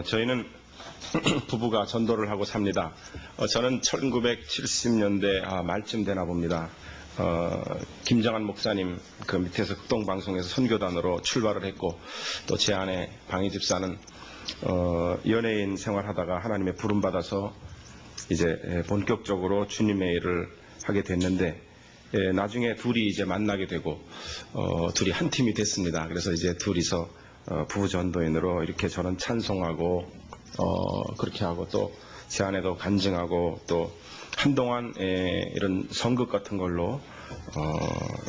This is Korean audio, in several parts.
저희는 부부가 전도를 하고 삽니다. 저는 1970년대 말쯤 되나 봅니다. 김정한 목사님 그 밑에서 극동방송에서 선교단으로 출발을 했고, 또 제 아내 방희 집사는 연예인 생활하다가 하나님의 부름 받아서 이제 본격적으로 주님의 일을 하게 됐는데, 나중에 둘이 이제 만나게 되고 둘이 한 팀이 됐습니다. 그래서 이제 둘이서 부부 전도인으로 이렇게 저는 찬송하고 그렇게 하고, 또 제 아내도 간증하고, 또 한동안 이런 선극 같은 걸로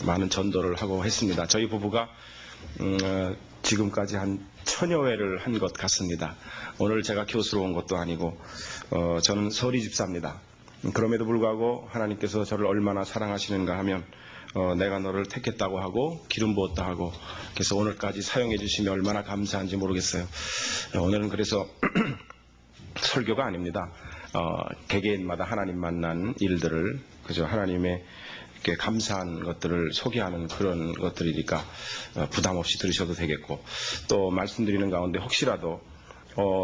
많은 전도를 하고 했습니다. 저희 부부가 지금까지 한 1000여 회를 한 것 같습니다. 오늘 제가 교수로 온 것도 아니고 저는 서리 집사입니다. 그럼에도 불구하고 하나님께서 저를 얼마나 사랑하시는가 하면 내가 너를 택했다고 하고 기름 부었다 하고, 그래서 오늘까지 사용해 주시면 얼마나 감사한지 모르겠어요. 오늘은 그래서 설교가 아닙니다. 개개인마다 하나님 만난 일들을, 그저 하나님의 이렇게 감사한 것들을 소개하는 그런 것들이니까 부담 없이 들으셔도 되겠고, 또 말씀드리는 가운데 혹시라도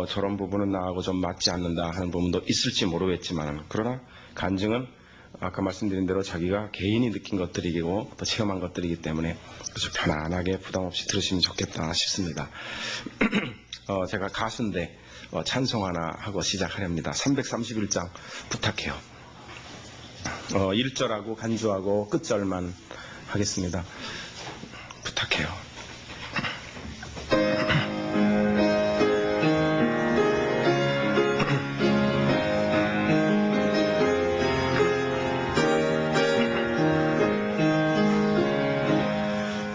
저런 부분은 나하고 좀 맞지 않는다 하는 부분도 있을지 모르겠지만, 그러나 간증은 아까 말씀드린 대로 자기가 개인이 느낀 것들이고 또 체험한 것들이기 때문에 그래서 편안하게 부담 없이 들으시면 좋겠다 싶습니다. 제가 가수인데 찬송 하나 하고 시작하렵니다. 331장 부탁해요. 1절하고 간주하고 끝절만 하겠습니다. 부탁해요.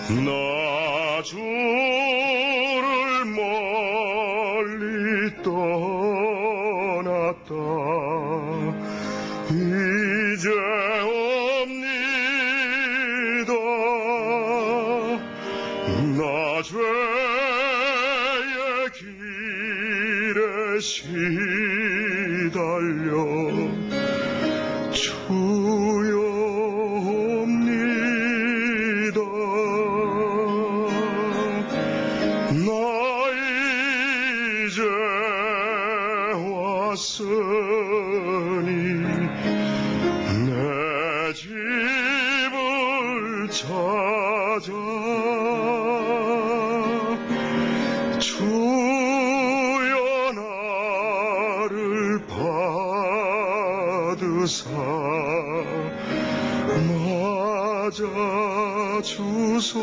나 주를 멀리 떠났다 이제 옵니다. 나 죄의 길에 시달려 주여 옵니다. 나 이제 왔으니 내 집을 찾아 주여 나를 받으사 맞아 주소서.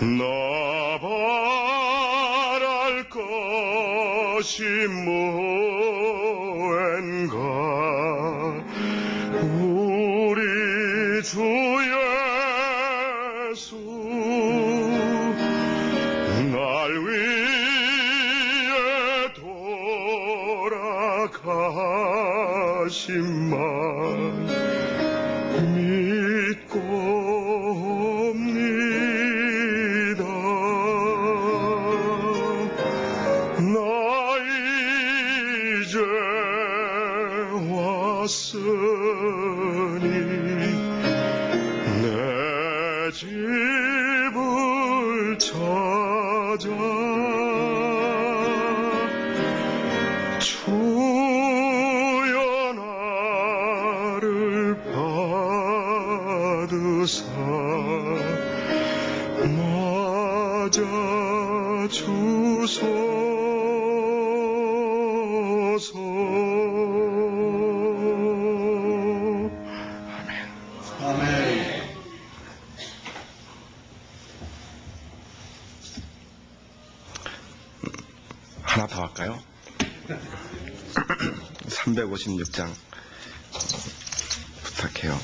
나 바랄 것이 무언가 우리 주 예수 날 위해 돌아가신만 믿고 옵니다. 나 이제 왔으니 내 집을 찾아 주여 나를 받으사 맞아 주소서. 하나 더 할까요? 356장 부탁해요.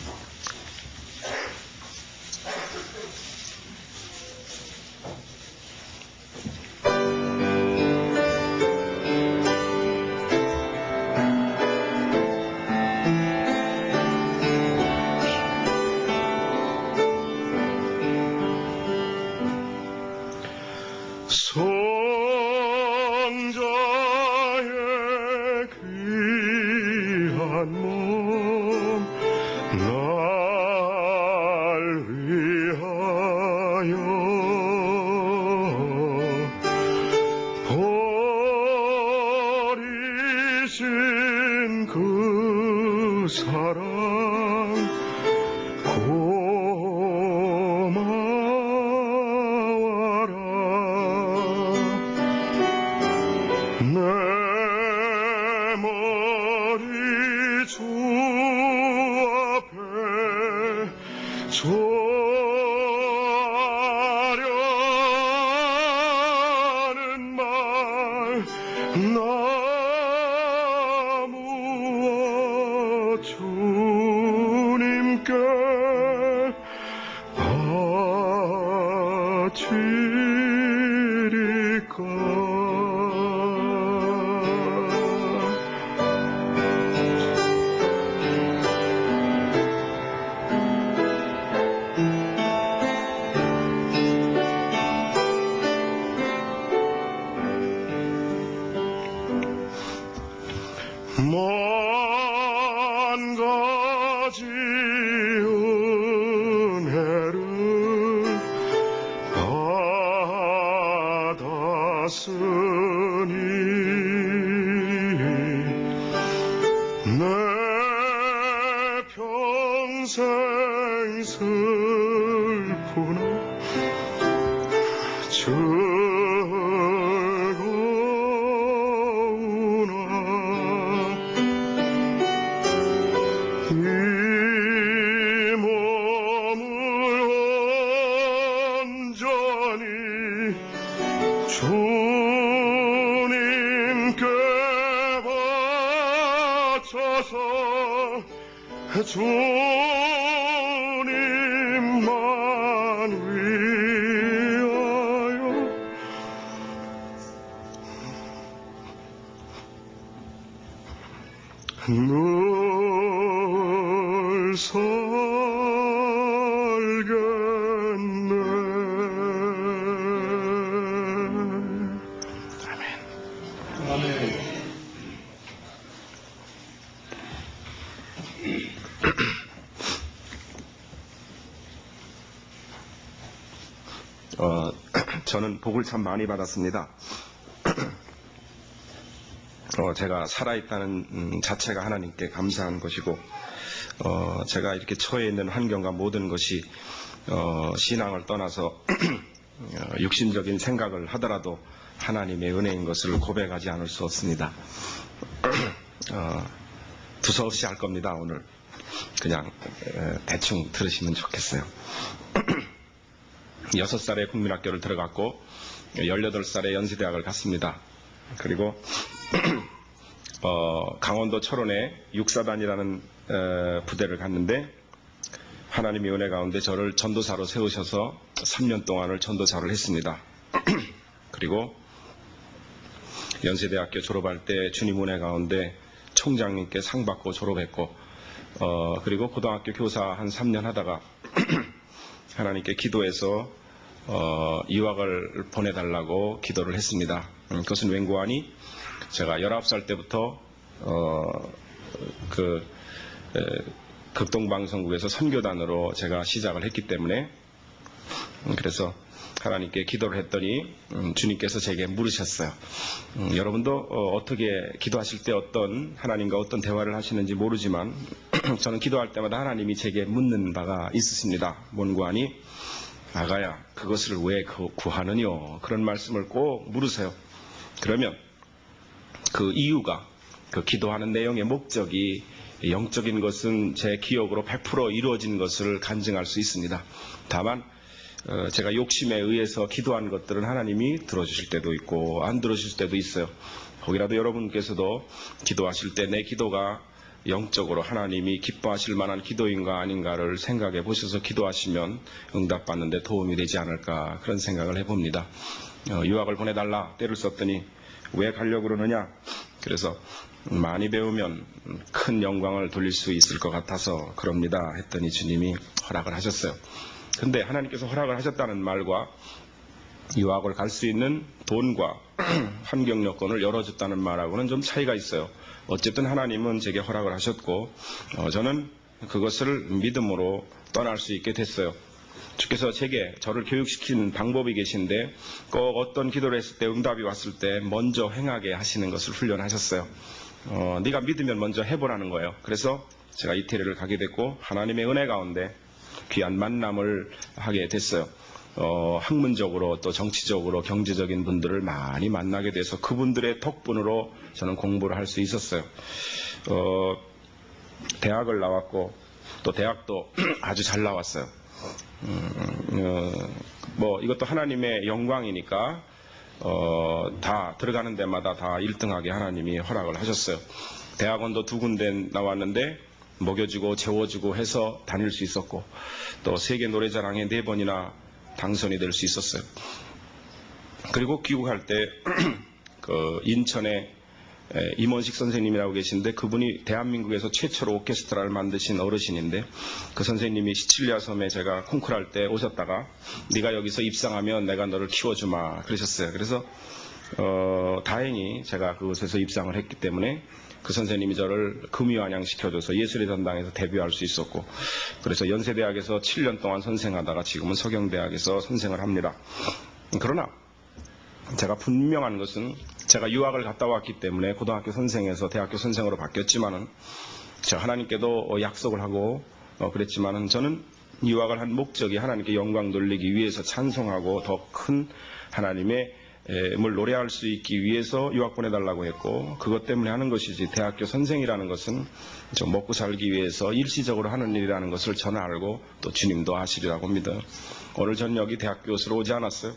만 가지 은혜를 받았으니 내 평생 슬프나 이 몸을 온전히 주님께 바쳐서 주님만 위하여 늘 살겠네. 아멘. 저는 복을 참 많이 받았습니다. 제가 살아있다는 자체가 하나님께 감사한 것이고, 제가 이렇게 처해 있는 환경과 모든 것이 신앙을 떠나서 육신적인 생각을 하더라도 하나님의 은혜인 것을 고백하지 않을 수 없습니다. 두서없이 할 겁니다. 오늘 그냥 대충 들으시면 좋겠어요. 6살에 국민학교를 들어갔고 18살에 연세대학을 갔습니다. 그리고 강원도 철원에 육사단이라는 부대를 갔는데 하나님의 은혜 가운데 저를 전도사로 세우셔서 3년 동안을 전도사를 했습니다. 그리고 연세대학교 졸업할 때 주님 은혜 가운데 총장님께 상 받고 졸업했고, 그리고 고등학교 교사 한 3년 하다가 하나님께 기도해서 유학을 보내달라고 기도를 했습니다. 그것은 웬고하니 제가 19살 때부터 극동방송국에서 선교단으로 제가 시작을 했기 때문에, 그래서 하나님께 기도를 했더니 주님께서 제게 물으셨어요. 여러분도 어떻게 기도하실 때 어떤 하나님과 어떤 대화를 하시는지 모르지만 저는 기도할 때마다 하나님이 제게 묻는 바가 있으십니다. 뭔고 하니, 아가야 그것을 왜 구하느뇨? 그런 말씀을 꼭 물으세요. 그러면 그 이유가, 그 기도하는 내용의 목적이 영적인 것은 제 기억으로 100% 이루어진 것을 간증할 수 있습니다. 다만 제가 욕심에 의해서 기도한 것들은 하나님이 들어주실 때도 있고 안 들어주실 때도 있어요. 혹이라도 여러분께서도 기도하실 때 내 기도가 영적으로 하나님이 기뻐하실 만한 기도인가 아닌가를 생각해 보셔서 기도하시면 응답받는 데 도움이 되지 않을까, 그런 생각을 해봅니다. 유학을 보내달라 때를 썼더니 왜 가려고 그러느냐, 그래서 많이 배우면 큰 영광을 돌릴 수 있을 것 같아서 그럽니다 했더니 주님이 허락을 하셨어요. 근데 하나님께서 허락을 하셨다는 말과 유학을 갈 수 있는 돈과 환경 여건을 열어줬다는 말하고는 좀 차이가 있어요. 어쨌든 하나님은 제게 허락을 하셨고 저는 그것을 믿음으로 떠날 수 있게 됐어요. 주께서 제게 저를 교육시킨 방법이 계신데, 꼭 어떤 기도를 했을 때 응답이 왔을 때 먼저 행하게 하시는 것을 훈련하셨어요. 네가 믿으면 먼저 해보라는 거예요. 그래서 제가 이태리를 가게 됐고 하나님의 은혜 가운데 귀한 만남을 하게 됐어요. 학문적으로 또 정치적으로 경제적인 분들을 많이 만나게 돼서 그분들의 덕분으로 저는 공부를 할 수 있었어요. 대학을 나왔고 또 대학도 아주 잘 나왔어요. 이것도 하나님의 영광이니까 다 들어가는 데마다 다 1등하게 하나님이 허락을 하셨어요. 대학원도 2군데 나왔는데 먹여주고 재워주고 해서 다닐 수 있었고, 또 세계 노래자랑에 4번이나 당선이 될 수 있었어요. 그리고 귀국할 때 그 인천에 임원식 선생님이라고 계신데 그분이 대한민국에서 최초로 오케스트라를 만드신 어르신인데 그 선생님이 시칠리아 섬에 제가 콩쿠르 할 때 오셨다가 네가 여기서 입상하면 내가 너를 키워주마 그러셨어요. 그래서 다행히 제가 그곳에서 입상을 했기 때문에 그 선생님이 저를 금위환영 시켜줘서 예술의 전당에서 데뷔할 수 있었고 그래서 연세대학에서 7년 동안 선생하다가 지금은 서경대학에서 선생을 합니다. 그러나 제가 분명한 것은 제가 유학을 갔다 왔기 때문에 고등학교 선생에서 대학교 선생으로 바뀌었지만은 제가 하나님께도 약속을 하고 그랬지만은 저는 유학을 한 목적이 하나님께 영광 돌리기 위해서 찬송하고 더 큰 하나님의 뭘 노래할 수 있기 위해서 유학 보내달라고 했고 그것 때문에 하는 것이지 대학교 선생이라는 것은 좀 먹고 살기 위해서 일시적으로 하는 일이라는 것을 저는 알고 또 주님도 아시리라고 믿어요. 오늘 저는 여기 대학 교수로 오지 않았어요.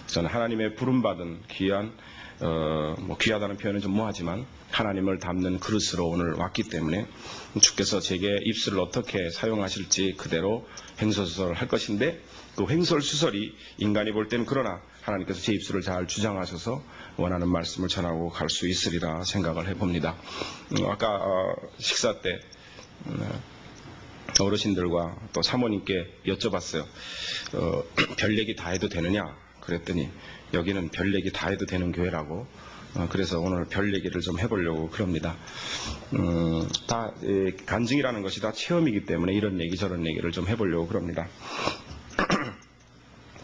저는 하나님의 부름받은 귀한 귀하다는 표현은 좀 뭐하지만 하나님을 담는 그릇으로 오늘 왔기 때문에 주께서 제게 입술을 어떻게 사용하실지 그대로 횡설수설을 할 것인데 그 횡설수설이 인간이 볼 때는 그러나 하나님께서 제 입술을 잘 주장하셔서 원하는 말씀을 전하고 갈 수 있으리라 생각을 해봅니다. 아까 식사 때 어르신들과 또 사모님께 여쭤봤어요. 별 얘기 다 해도 되느냐? 그랬더니 여기는 별 얘기 다 해도 되는 교회라고 그래서 오늘 별 얘기를 좀 해보려고 그럽니다. 다 간증이라는 것이 다 체험이기 때문에 이런 얘기 저런 얘기를 좀 해보려고 그럽니다.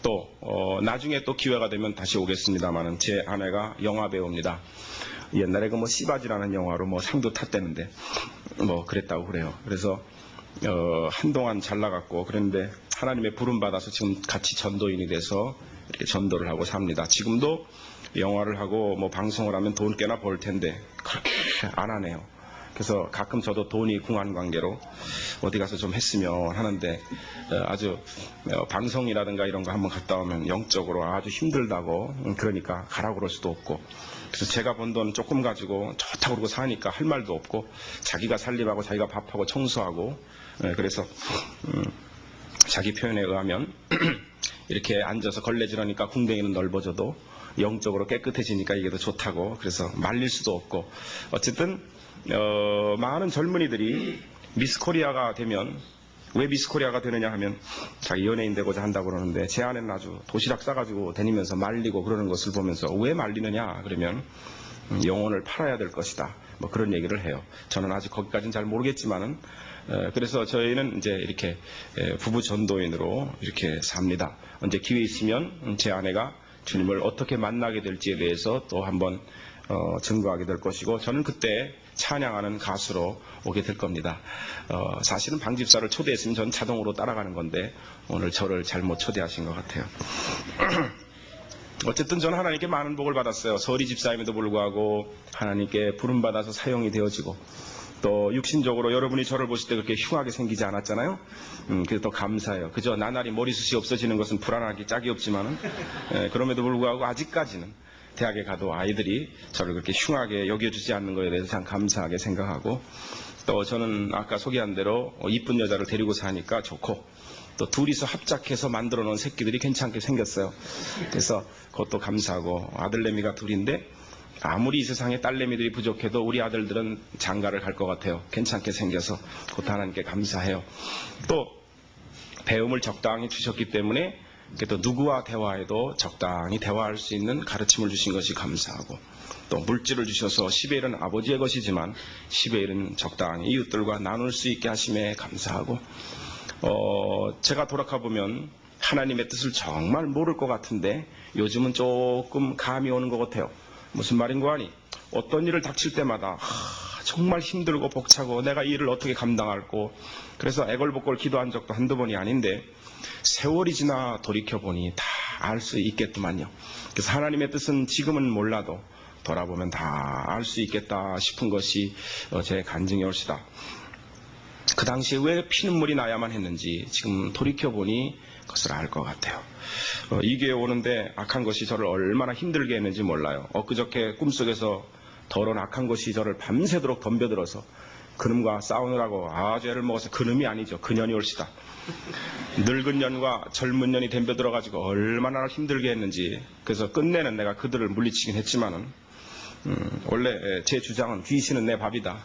또 나중에 또 기회가 되면 다시 오겠습니다만은 제 아내가 영화 배우입니다. 옛날에 그 뭐 씨바지라는 영화로 뭐 상도 탔대는데 뭐 그랬다고 그래요. 그래서 한동안 잘 나갔고 그런데 하나님의 부름 받아서 지금 같이 전도인이 돼서 이렇게 전도를 하고 삽니다. 지금도 영화를 하고 뭐 방송을 하면 돈 꽤나 벌 텐데 그렇게 안 하네요. 그래서 가끔 저도 돈이 궁한 관계로 어디 가서 좀 했으면 하는데 아주 방송이라든가 이런 거 한번 갔다 오면 영적으로 아주 힘들다고 그러니까 가라고 그럴 수도 없고 그래서 제가 번 돈 조금 가지고 좋다고 그러고 사니까 할 말도 없고 자기가 살림하고 자기가 밥하고 청소하고 그래서 자기 표현에 의하면 이렇게 앉아서 걸레질하니까 궁뎅이는 넓어져도 영적으로 깨끗해지니까 이게 더 좋다고 그래서 말릴 수도 없고 어쨌든 많은 젊은이들이 미스코리아가 되면 왜 미스코리아가 되느냐 하면 자기 연예인 되고자 한다고 그러는데 제 아내는 아주 도시락 싸가지고 다니면서 말리고 그러는 것을 보면서 왜 말리느냐 그러면 영혼을 팔아야 될 것이다 뭐 그런 얘기를 해요. 저는 아직 거기까지는 잘 모르겠지만은 그래서 저희는 이제 이렇게 부부 전도인으로 이렇게 삽니다. 언제 기회 있으면 제 아내가 주님을 어떻게 만나게 될지에 대해서 또 한번 증거하게 될 것이고 저는 그때 찬양하는 가수로 오게 될 겁니다. 사실은 방 집사를 초대했으면 전 자동으로 따라가는 건데 오늘 저를 잘못 초대하신 것 같아요. 어쨌든 저는 하나님께 많은 복을 받았어요. 서리 집사임에도 불구하고 하나님께 부름받아서 사용이 되어지고 또 육신적으로 여러분이 저를 보실 때 그렇게 흉하게 생기지 않았잖아요. 그래서 더 감사해요. 그저 나날이 머리숱이 없어지는 것은 불안하기 짝이 없지만은 그럼에도 불구하고 아직까지는 대학에 가도 아이들이 저를 그렇게 흉하게 여겨주지 않는 것에 대해서 참 감사하게 생각하고 또 저는 아까 소개한 대로 이쁜 여자를 데리고 사니까 좋고 또 둘이서 합작해서 만들어 놓은 새끼들이 괜찮게 생겼어요. 그래서 그것도 감사하고 아들내미가 둘인데 아무리 이 세상에 딸내미들이 부족해도 우리 아들들은 장가를 갈 것 같아요. 괜찮게 생겨서 그것도 하나님께 감사해요. 또 배움을 적당히 주셨기 때문에 또 누구와 대화해도 적당히 대화할 수 있는 가르침을 주신 것이 감사하고 또 물질을 주셔서 10의 1은 아버지의 것이지만 10의 1은 적당히 이웃들과 나눌 수 있게 하심에 감사하고 제가 돌아가보면 하나님의 뜻을 정말 모를 것 같은데 요즘은 조금 감이 오는 것 같아요. 무슨 말인고 하니 어떤 일을 닥칠 때마다 정말 힘들고 벅차고 내가 이 일을 어떻게 감당할고 그래서 애걸복걸 기도한 적도 한두 번이 아닌데 세월이 지나 돌이켜보니 다 알 수 있겠더만요. 그래서 하나님의 뜻은 지금은 몰라도 돌아보면 다 알 수 있겠다 싶은 것이 제 간증이 옳시다. 그 당시에 왜 피눈물이 나야만 했는지 지금 돌이켜보니 그것을 알 것 같아요. 이 교회에 오는데 악한 것이 저를 얼마나 힘들게 했는지 몰라요. 엊그저께 꿈속에서 더러운 악한 것이 저를 밤새도록 덤벼들어서 그놈과 싸우느라고 아주 애를 먹어서 그놈이 아니죠. 그년이 옳시다. 늙은 년과 젊은 년이 덤벼들어가지고 얼마나 힘들게 했는지. 그래서 끝내는 내가 그들을 물리치긴 했지만은 원래 제 주장은 귀신은 내 밥이다.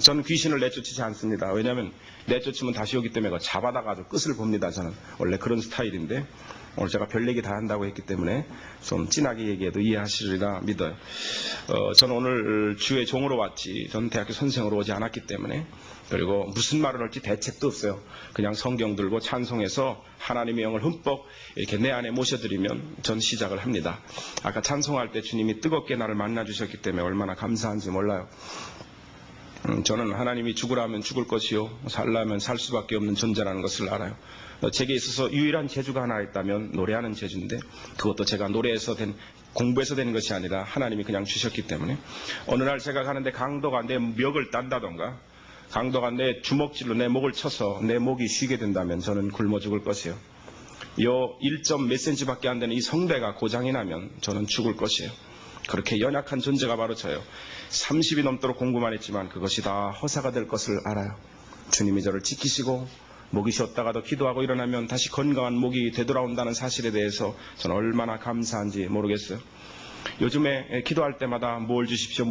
저는 귀신을 내쫓지 않습니다. 왜냐하면 내쫓으면 다시 오기 때문에 잡아다가 끝을 봅니다. 저는 원래 그런 스타일인데 오늘 제가 별 얘기 다 한다고 했기 때문에 좀 진하게 얘기해도 이해하시리라 믿어요. 저는 오늘 주의 종으로 왔지 저는 대학교 선생으로 오지 않았기 때문에, 그리고 무슨 말을 할지 대책도 없어요. 그냥 성경 들고 찬송해서 하나님의 영을 흠뻑 이렇게 내 안에 모셔드리면 전 시작을 합니다. 아까 찬송할 때 주님이 뜨겁게 나를 만나주셨기 때문에 얼마나 감사한지 몰라요. 저는 하나님이 죽으라면 죽을 것이요 살라면 살 수밖에 없는 존재라는 것을 알아요. 제게 있어서 유일한 재주가 하나 있다면 노래하는 재주인데, 그것도 제가 노래에서 공부해서 되는 것이 아니라 하나님이 그냥 주셨기 때문에, 어느 날 제가 가는데 강도가 내 멱을 딴다던가 강도가 내 주먹질로 내 목을 쳐서 내 목이 쉬게 된다면 저는 굶어 죽을 것이에요. 요 1점 몇 cm밖에 안 되는 이 성대가 고장이 나면 저는 죽을 것이에요. 그렇게 연약한 존재가 바로 저예요. 30이 넘도록 공부만 했지만 그것이 다 허사가 될 것을 알아요. 주님이 저를 지키시고 목이 쉬었다가도 기도하고 일어나면 다시 건강한 목이 되돌아온다는 사실에 대해서 저는 얼마나 감사한지 모르겠어요. 요즘에 기도할 때마다 뭘 주십시오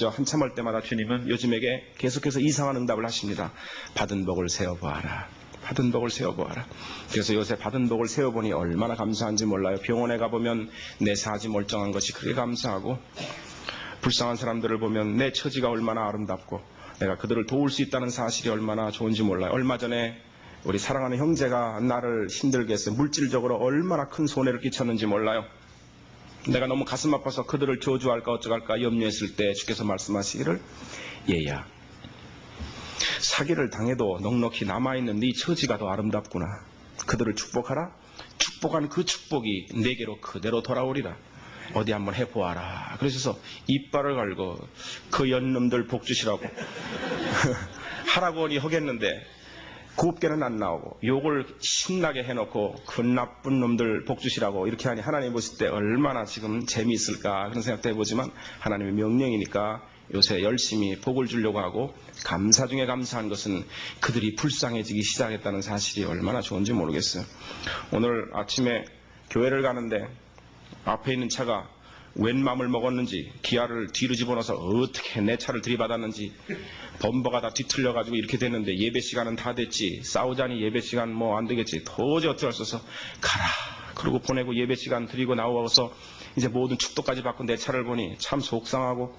한참 할 때마다 주님은 요즘에게 계속해서 이상한 응답을 하십니다. 받은 복을 세어보아라. 받은 복을 세어보아라. 그래서 요새 받은 복을 세어보니 얼마나 감사한지 몰라요. 병원에 가보면 내 사지 멀쩡한 것이 그렇게 감사하고, 불쌍한 사람들을 보면 내 처지가 얼마나 아름답고 내가 그들을 도울 수 있다는 사실이 얼마나 좋은지 몰라요. 얼마 전에 우리 사랑하는 형제가 나를 힘들게 했어요. 물질적으로 얼마나 큰 손해를 끼쳤는지 몰라요. 내가 너무 가슴 아파서 그들을 저주할까 어쩌갈까 염려했을 때 주께서 말씀하시기를, 얘야, 사기를 당해도 넉넉히 남아있는 네 처지가 더 아름답구나. 그들을 축복하라. 축복한 그 축복이 내게로 그대로 돌아오리라. 어디 한번 해보아라. 그러셔서 이빨을 갈고 그 연놈들 복 주시라고 하라고 하니 하겠는데 곱게는 안 나오고 욕을 신나게 해놓고 그 나쁜 놈들 복 주시라고 이렇게 하니 하나님 보실 때 얼마나 지금 재미있을까 그런 생각도 해보지만, 하나님의 명령이니까 요새 열심히 복을 주려고 하고, 감사 중에 감사한 것은 그들이 불쌍해지기 시작했다는 사실이 얼마나 좋은지 모르겠어요. 오늘 아침에 교회를 가는데 앞에 있는 차가 웬 맘을 먹었는지 기아를 뒤로 집어넣어서 어떻게 내 차를 들이받았는지 범버가 다 뒤틀려가지고 이렇게 됐는데, 예배 시간은 다 됐지, 싸우자니 예배 시간 뭐 안 되겠지, 도저히 어떻게 할 수 없어 가라 그러고 보내고 예배 시간 드리고 나와서 이제 모든 축도까지 받고 내 차를 보니 참 속상하고,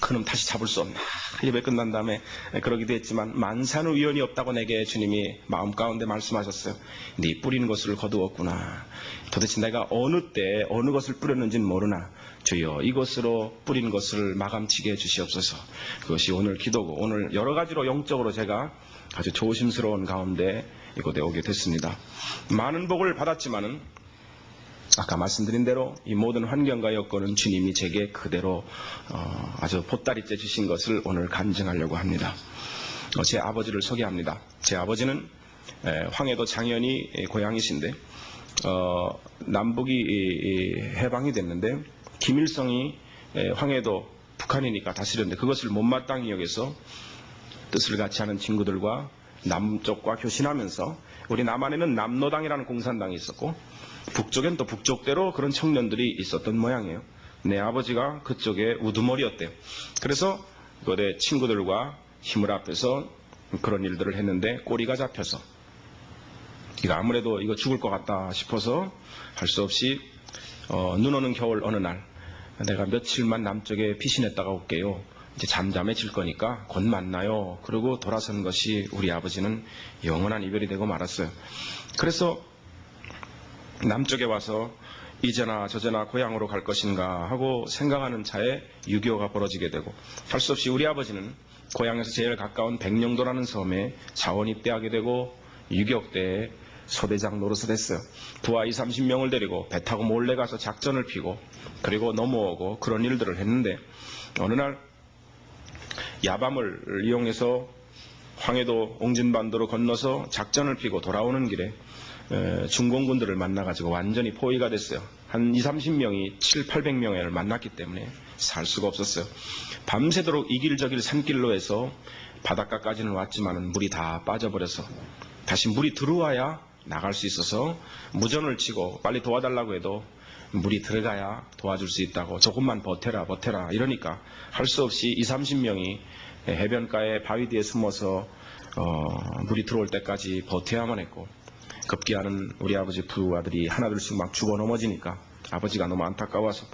그놈 다시 잡을 수 없나. 예배 끝난 다음에 그러기도 했지만 만사는 위헌이 없다고 내게 주님이 마음 가운데 말씀하셨어요. 네 뿌리는 것을 거두었구나. 도대체 내가 어느 때 어느 것을 뿌렸는지는 모르나 주여 이것으로 뿌린 것을 마감치게 해주시옵소서. 그것이 오늘 기도고, 오늘 여러 가지로 영적으로 제가 아주 조심스러운 가운데 이곳에 오게 됐습니다. 많은 복을 받았지만은 아까 말씀드린 대로 이 모든 환경과 여건은 주님이 제게 그대로 아주 보따리째 주신 것을 오늘 간증하려고 합니다. 제 아버지를 소개합니다. 제 아버지는 황해도 장현이 고향이신데 남북이 해방이 됐는데 김일성이 황해도 북한이니까 다스렸는데 그것을 못마땅히 여겨서 뜻을 같이 하는 친구들과 남쪽과 교신하면서, 우리 남한에는 남로당이라는 공산당이 있었고 북쪽엔 또 북쪽대로 그런 청년들이 있었던 모양이에요. 내 아버지가 그쪽에 우두머리였대요. 그래서 그내 친구들과 힘을 합해서 그런 일들을 했는데 꼬리가 잡혀서 이거 아무래도 이거 죽을 것 같다 싶어서 할 수 없이 눈 오는 겨울 어느 날 내가 며칠만 남쪽에 피신했다가 올게요. 이제 잠잠해질 거니까 곧 만나요. 그러고 돌아선 것이 우리 아버지는 영원한 이별이 되고 말았어요. 그래서 남쪽에 와서 이제나 저제나 고향으로 갈 것인가 하고 생각하는 차에 6.25가 벌어지게 되고, 할 수 없이 우리 아버지는 고향에서 제일 가까운 백령도라는 섬에 자원 입대하게 되고 6.25 때에 소대장 노릇을 했어요. 부하 20-30명을 데리고 배 타고 몰래 가서 작전을 피고 그리고 넘어오고 그런 일들을 했는데, 어느 날 야밤을 이용해서 황해도 옹진반도로 건너서 작전을 피고 돌아오는 길에 중공군들을 만나가지고 완전히 포위가 됐어요. 한 20, 30명이 7, 800명을 만났기 때문에 살 수가 없었어요. 밤새도록 이길 저길 산길로 해서 바닷가까지는 왔지만 물이 다 빠져버려서 다시 물이 들어와야 나갈 수 있어서 무전을 치고 빨리 도와달라고 해도 물이 들어가야 도와줄 수 있다고 조금만 버텨라 이러니까 할 수 없이 20, 30명이 해변가에 바위 뒤에 숨어서 물이 들어올 때까지 버텨야만 했고 급기야는 우리 아버지 부아들이 하나둘씩 막 죽어 넘어지니까 아버지가 너무 안타까워서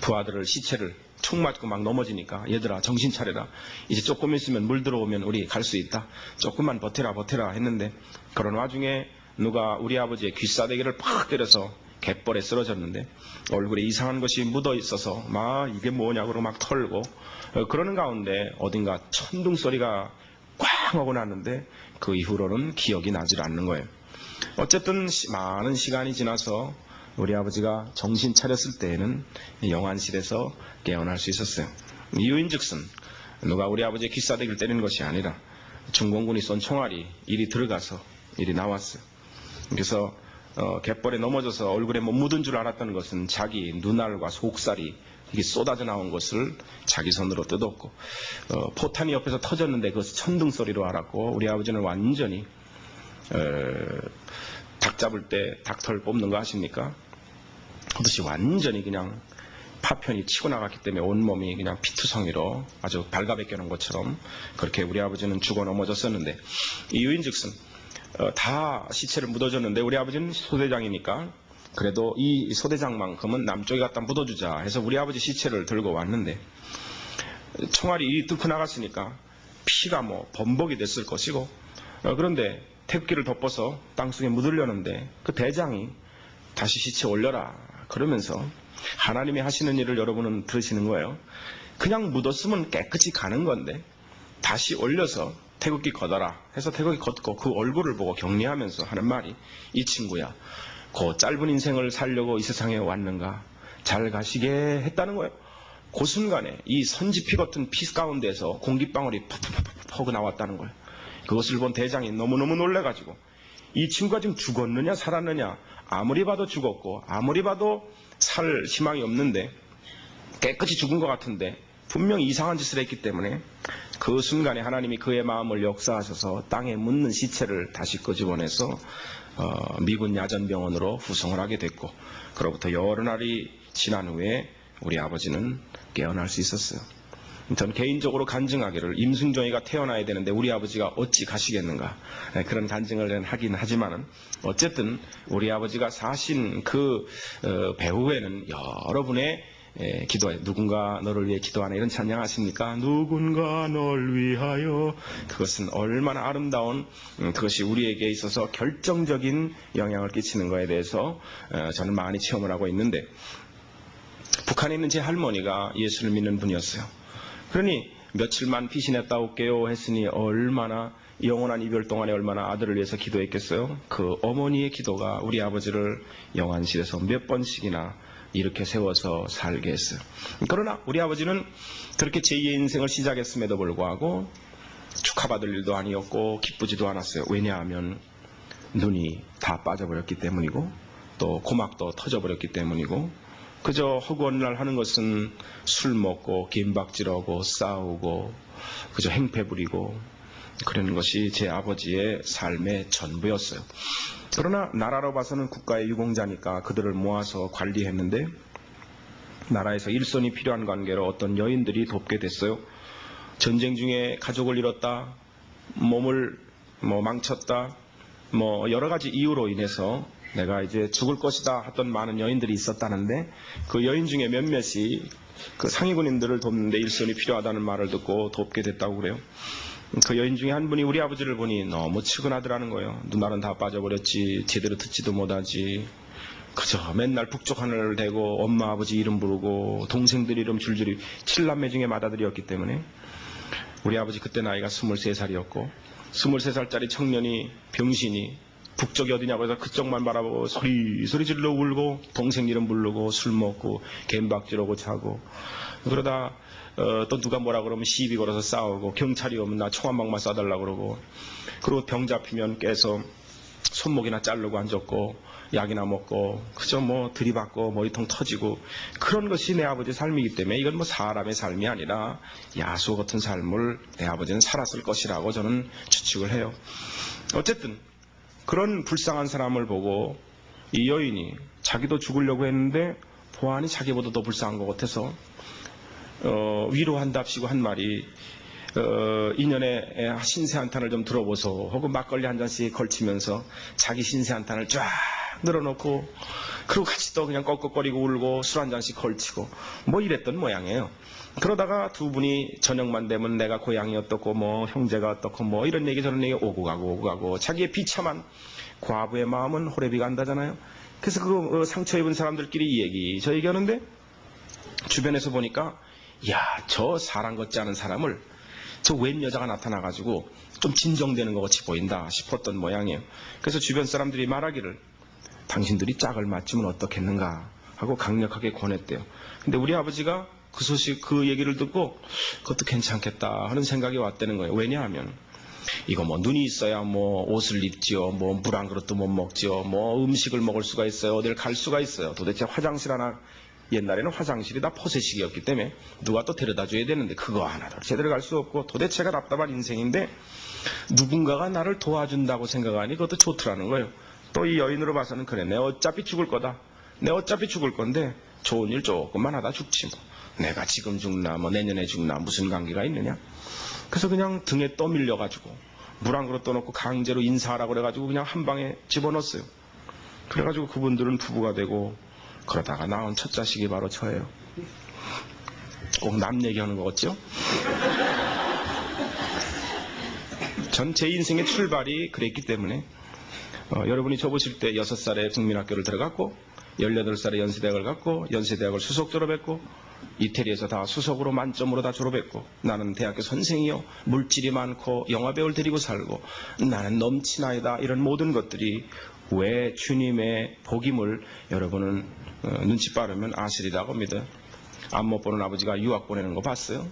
부아들을 시체를 총 맞고 막 넘어지니까 얘들아 정신 차려라. 이제 조금 있으면 물 들어오면 우리 갈 수 있다. 조금만 버텨라 했는데 그런 와중에 누가 우리 아버지의 귀싸대기를 팍 때려서 갯벌에 쓰러졌는데 얼굴에 이상한 것이 묻어 있어서 막 이게 뭐냐고 막 털고 그러는 가운데 어딘가 천둥 소리가 꽝 하고 났는데 그 이후로는 기억이 나질 않는 거예요. 어쨌든 많은 시간이 지나서 우리 아버지가 정신 차렸을 때에는 영안실에서 깨어날 수 있었어요. 이유인즉슨 누가 우리 아버지의 귀싸대기를 때리는 것이 아니라 중공군이 쏜 총알이 이리 들어가서 이리 나왔어요. 그래서 갯벌에 넘어져서 얼굴에 못 묻은 줄 알았던 것은 자기 눈알과 속살이 이게 쏟아져 나온 것을 자기 손으로 뜯었고 포탄이 옆에서 터졌는데 그것을 천둥 소리로 알았고 우리 아버지는 완전히 닭 잡을 때 닭털 뽑는 거 아십니까? 그것이 완전히 그냥 파편이 치고 나갔기 때문에 온몸이 그냥 피투성이로 아주 발가벗겨 놓은 것처럼 그렇게 우리 아버지는 죽어 넘어졌었는데 이유인즉슨 다 시체를 묻어줬는데 우리 아버지는 소대장이니까 그래도 이 소대장만큼은 남쪽에 갖다 묻어주자 해서 우리 아버지 시체를 들고 왔는데 총알이 뚫고 나갔으니까 피가 뭐 범벅이 됐을 것이고 그런데 태극기를 덮어서 땅속에 묻으려는데 그 대장이 다시 시체 올려라 그러면서 하나님이 하시는 일을 여러분은 들으시는 거예요. 그냥 묻었으면 깨끗이 가는 건데 다시 올려서 태극기 걷어라 해서 태극기 걷고 그 얼굴을 보고 격려하면서 하는 말이 이 친구야 그 짧은 인생을 살려고 이 세상에 왔는가 잘 가시게 했다는 거예요. 그 순간에 이 선지피 같은 피 가운데서 공기방울이 퍽 나왔다는 거예요. 그것을 본 대장이 너무너무 놀래가지고 이 친구가 지금 죽었느냐 살았느냐 아무리 봐도 죽었고 아무리 봐도 살 희망이 없는데 깨끗이 죽은 것 같은데 분명히 이상한 짓을 했기 때문에 그 순간에 하나님이 그의 마음을 역사하셔서 땅에 묻는 시체를 다시 끄집어내서 미군 야전병원으로 후송을 하게 됐고 그로부터 여러 날이 지난 후에 우리 아버지는 깨어날 수 있었어요. 전 개인적으로 간증하기를 임승정이가 태어나야 되는데 우리 아버지가 어찌 가시겠는가 그런 간증을 하긴 하지만은 어쨌든 우리 아버지가 사신 그 배후에는 여러분의 기도에 누군가 너를 위해 기도하네 이런 찬양 아십니까? 누군가 널 위하여 그것은 얼마나 아름다운 그것이 우리에게 있어서 결정적인 영향을 끼치는 것에 대해서 저는 많이 체험을 하고 있는데 북한에 있는 제 할머니가 예수를 믿는 분이었어요. 그러니 며칠만 피신했다 올게요 했으니 얼마나 영원한 이별 동안에 얼마나 아들을 위해서 기도했겠어요. 그 어머니의 기도가 우리 아버지를 영안실에서 몇 번씩이나 이렇게 세워서 살게 했어요. 그러나 우리 아버지는 그렇게 제2의 인생을 시작했음에도 불구하고 축하받을 일도 아니었고 기쁘지도 않았어요. 왜냐하면 눈이 다 빠져버렸기 때문이고 또 고막도 터져버렸기 때문이고 그저 허구한 날 하는 것은 술 먹고 김박질하고 싸우고 그저 행패 부리고 그러는 것이 제 아버지의 삶의 전부였어요. 그러나 나라로 봐서는 국가의 유공자니까 그들을 모아서 관리했는데 나라에서 일손이 필요한 관계로 어떤 여인들이 돕게 됐어요. 전쟁 중에 가족을 잃었다, 몸을 망쳤다, 여러 가지 이유로 인해서 내가 이제 죽을 것이다 했던 많은 여인들이 있었다는데 그 여인 중에 몇몇이 그 상위군인들을 돕는데 일손이 필요하다는 말을 듣고 돕게 됐다고 그래요. 그 여인 중에 한 분이 우리 아버지를 보니 너무 측은하더라는 거예요. 눈알은 다 빠져버렸지 제대로 듣지도 못하지 그저 맨날 북쪽 하늘을 대고 엄마 아버지 이름 부르고 동생들 이름 줄줄이 7남매 중에 맏아들이었기 때문에 우리 아버지 그때 나이가 23살이었고 23살짜리 청년이 병신이 북쪽이 어디냐고 해서 그쪽만 바라보고 소리 질러 울고 동생 이름 부르고 술 먹고 갬박질하고 자고 그러다 또 누가 뭐라 그러면 시비 걸어서 싸우고 경찰이 오면 나 총 한 방만 쏴달라고 그러고 그리고 병 잡히면 깨서 손목이나 자르고 앉았고 약이나 먹고 그저 뭐 들이받고 머리통 터지고 그런 것이 내 아버지의 삶이기 때문에 이건 뭐 사람의 삶이 아니라 야수 같은 삶을 내 아버지는 살았을 것이라고 저는 추측을 해요. 어쨌든 그런 불쌍한 사람을 보고 이 여인이 자기도 죽으려고 했는데 보아하니 자기보다 더 불쌍한 것 같아서 위로한답시고 한 말이 인연의 신세 한탄을 좀 들어보소 하고 막걸리 한 잔씩 걸치면서 자기 신세 한탄을 쫙 늘어놓고 그리고 같이 또 그냥 꺽꺽거리고 울고 술 한 잔씩 걸치고 뭐 이랬던 모양이에요. 그러다가 두 분이 저녁만 되면 내가 고향이 어떻고 뭐 형제가 어떻고 뭐 이런 얘기 저런 얘기 오고 가고 자기의 비참한 과부의 마음은 호래비가 한다잖아요. 그래서 그 상처 입은 사람들끼리 이 얘기 저 얘기하는데 주변에서 보니까 야, 저 사람 같지 않은 사람을 저 웬 여자가 나타나가지고 좀 진정되는 것 같이 보인다 싶었던 모양이에요. 그래서 주변 사람들이 말하기를 당신들이 짝을 맞추면 어떻겠는가 하고 강력하게 권했대요. 근데 우리 아버지가 그 소식, 그 얘기를 듣고 그것도 괜찮겠다 하는 생각이 왔다는 거예요. 왜냐하면 이거 뭐 눈이 있어야 뭐 옷을 입지요, 뭐 물 한 그릇도 못 먹지요, 뭐 음식을 먹을 수가 있어요, 어딜 갈 수가 있어요. 도대체 화장실 하나 옛날에는 화장실이 다 포세식이었기 때문에 누가 또 데려다 줘야 되는데 그거 하나도 제대로 갈 수 없고 도대체가 답답한 인생인데 누군가가 나를 도와준다고 생각하니 그것도 좋더라는 거예요. 또 이 여인으로 봐서는 그래, 내 어차피 죽을 거다. 내 어차피 죽을 건데 좋은 일 조금만 하다 죽지 뭐. 내가 지금 죽나 뭐 내년에 죽나 무슨 관계가 있느냐. 그래서 그냥 등에 떠밀려가지고 물 한 그릇 떠놓고 강제로 인사하라고 그래가지고 그냥 한 방에 집어넣었어요. 그래가지고 그분들은 부부가 되고 그러다가 낳은 첫 자식이 바로 저예요. 꼭 남 얘기하는 거 같죠? 전 제 인생의 출발이 그랬기 때문에 여러분이 저 보실 때 6살에 국민학교를 들어갔고 18살에 연세대학을 갔고 연세대학을 수석 졸업했고 이태리에서 다 수석으로 만점으로 다 졸업했고 나는 대학교 선생이요 물질이 많고 영화배우를 데리고 살고 나는 넘치나이다 이런 모든 것들이 왜 주님의 복임을 여러분은 눈치 빠르면 아시리라고 합니다. 앞 못 보는 아버지가 유학 보내는 거 봤어요?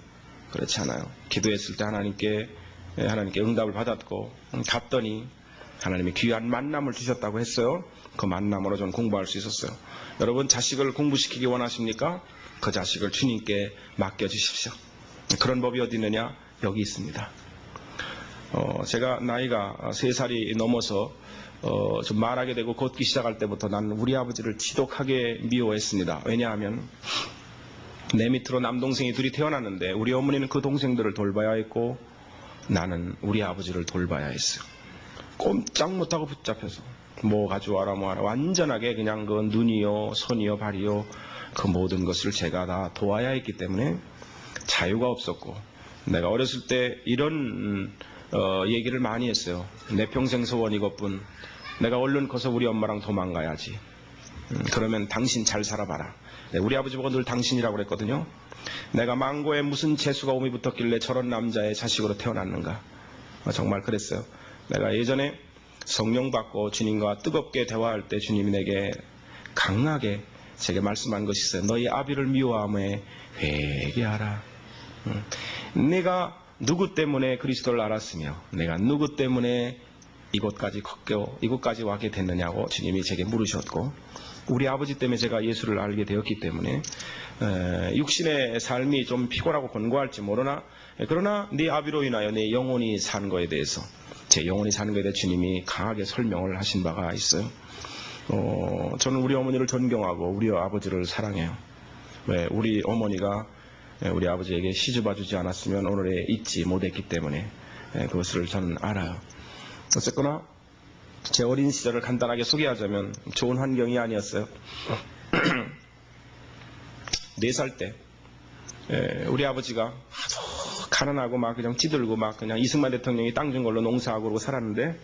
그렇지 않아요. 기도했을 때 하나님께 응답을 받았고 갔더니 하나님이 귀한 만남을 주셨다고 했어요. 그 만남으로 저는 공부할 수 있었어요. 여러분 자식을 공부시키기 원하십니까? 그 자식을 주님께 맡겨주십시오. 그런 법이 어디 있느냐? 여기 있습니다. 제가 나이가 3살이 넘어서 좀 말하게 되고 걷기 시작할 때부터 나는 우리 아버지를 지독하게 미워했습니다. 왜냐하면 내 밑으로 남동생이 둘이 태어났는데 우리 어머니는 그 동생들을 돌봐야 했고 나는 우리 아버지를 돌봐야 했어요. 꼼짝 못하고 붙잡혀서 뭐 가져와라 뭐 하라 완전하게 그냥 그 눈이요 손이요 발이요 그 모든 것을 제가 다 도와야 했기 때문에 자유가 없었고 내가 어렸을 때 이런 얘기를 많이 했어요. 내 평생 소원 이것뿐. 내가 얼른 커서 우리 엄마랑 도망가야지. 그러면 당신 잘 살아봐라. 우리 아버지 보고 늘 당신이라고 그랬거든요. 내가 망고에 무슨 재수가 오미 붙었길래 저런 남자의 자식으로 태어났는가. 정말 그랬어요. 내가 예전에 성령 받고 주님과 뜨겁게 대화할 때 주님이 내게 강하게 제게 말씀한 것이 있어요. 너희 아비를 미워함에 회개하라. 내가 누구 때문에 그리스도를 알았으며 내가 누구 때문에 이곳까지 와게 됐느냐고 주님이 제게 물으셨고 우리 아버지 때문에 제가 예수를 알게 되었기 때문에 육신의 삶이 좀 피곤하고 곤고할지 모르나 그러나 네 아비로 인하여 내 영혼이 산 거에 대해서 제 영혼이 사는 것에 대해 주님이 강하게 설명을 하신 바가 있어요. 저는 우리 어머니를 존경하고 우리 아버지를 사랑해요. 왜 우리 어머니가 우리 아버지에게 시집와주지 않았으면 오늘에 있지 못했기 때문에 그것을 저는 알아요. 어쨌거나 제 어린 시절을 간단하게 소개하자면 좋은 환경이 아니었어요. 4살 때 우리 아버지가 하도 가난하고 막 그냥 찌들고 막 그냥 이승만 대통령이 땅 준 걸로 농사하고 그러고 살았는데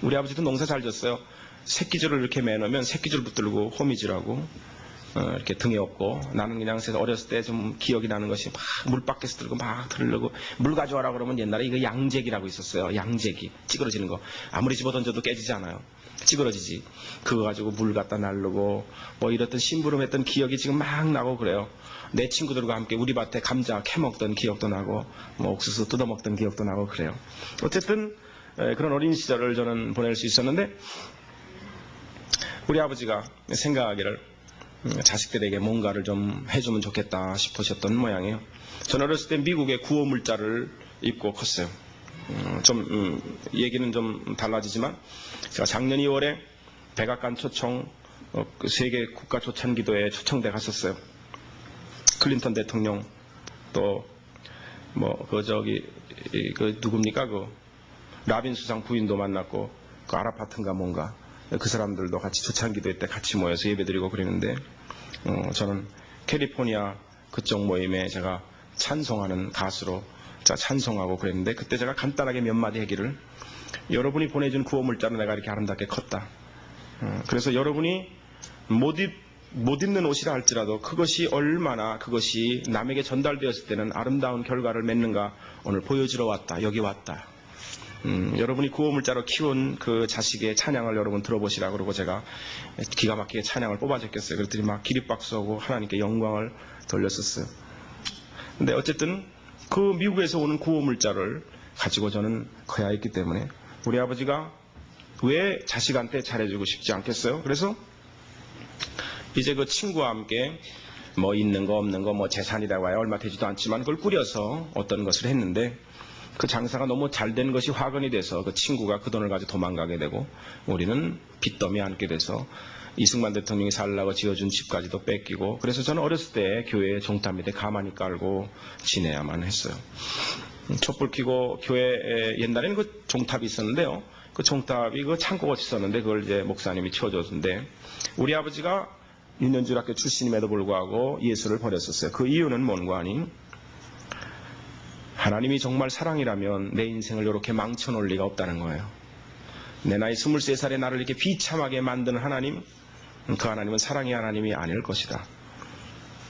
우리 아버지도 농사 잘 졌어요. 새끼줄을 이렇게 매놓으면 새끼줄 붙들고 호미질하고 이렇게 등에 업고 나는 그냥 어렸을 때 좀 기억이 나는 것이 막 물밖에서 들고 막 들으려고 물 가져와라 그러면 옛날에 이거 양재기라고 있었어요. 양재기 찌그러지는 거 아무리 집어던져도 깨지지 않아요. 찌그러지지. 그거 가지고 물 갖다 날르고 뭐 이랬던 심부름했던 기억이 지금 막 나고 그래요. 내 친구들과 함께 우리 밭에 감자 캐먹던 기억도 나고 뭐 옥수수 뜯어먹던 기억도 나고 그래요. 어쨌든 그런 어린 시절을 저는 보낼 수 있었는데 우리 아버지가 생각하기를 자식들에게 뭔가를 좀 해주면 좋겠다 싶으셨던 모양이에요. 저는 어렸을 때 미국의 구호 물자를 입고 컸어요. 얘기는 좀 달라지지만 제가 작년 2월에 백악관 초청 그 세계 국가 초청 기도에 초청돼 갔었어요. 클린턴 대통령 또 누굽니까 라빈 수상 부인도 만났고 그 아라파트인가 뭔가 그 사람들도 같이 초청 기도회 때 같이 모여서 예배드리고 그랬는데 저는 캘리포니아 그쪽 모임에 제가 찬송하는 가수로 찬송하고 그랬는데 그때 제가 간단하게 몇 마디 하기를 여러분이 보내준 구호 물자로 내가 이렇게 아름답게 컸다. 그래서 여러분이 못 입는 옷이라 할지라도 그것이 남에게 전달되었을 때는 아름다운 결과를 맺는가 오늘 보여주러 왔다. 여기 왔다. 여러분이 구호 물자로 키운 그 자식의 찬양을 여러분 들어보시라 그러고 제가 기가 막히게 찬양을 뽑아줬겠어요. 그랬더니 막 기립박수하고 하나님께 영광을 돌렸었어요. 근데 어쨌든 그 미국에서 오는 구호 물자를 가지고 저는 커야 했기 때문에 우리 아버지가 왜 자식한테 잘해주고 싶지 않겠어요? 그래서 이제 그 친구와 함께 있는 거 없는 거 재산이라고 해야 얼마 되지도 않지만 그걸 꾸려서 어떤 것을 했는데 그 장사가 너무 잘 된 것이 화근이 돼서 그 친구가 그 돈을 가지고 도망가게 되고 우리는 빚더미에 앉게 돼서 이승만 대통령이 살라고 지어준 집까지도 뺏기고 그래서 저는 어렸을 때 교회에 종탑 밑에 가만히 깔고 지내야만 했어요. 촛불 켜고 교회에 옛날에는 그 종탑이 있었는데요. 그 종탑이 그 창고같이 있었는데 그걸 이제 목사님이 치워줬는데 우리 아버지가 유년주일학교 출신임에도 불구하고 예수를 버렸었어요. 그 이유는 뭔가 하니 하나님이 정말 사랑이라면 내 인생을 이렇게 망쳐놓을 리가 없다는 거예요. 내 나이 23살에 나를 이렇게 비참하게 만드는 하나님, 그 하나님은 사랑의 하나님이 아닐 것이다.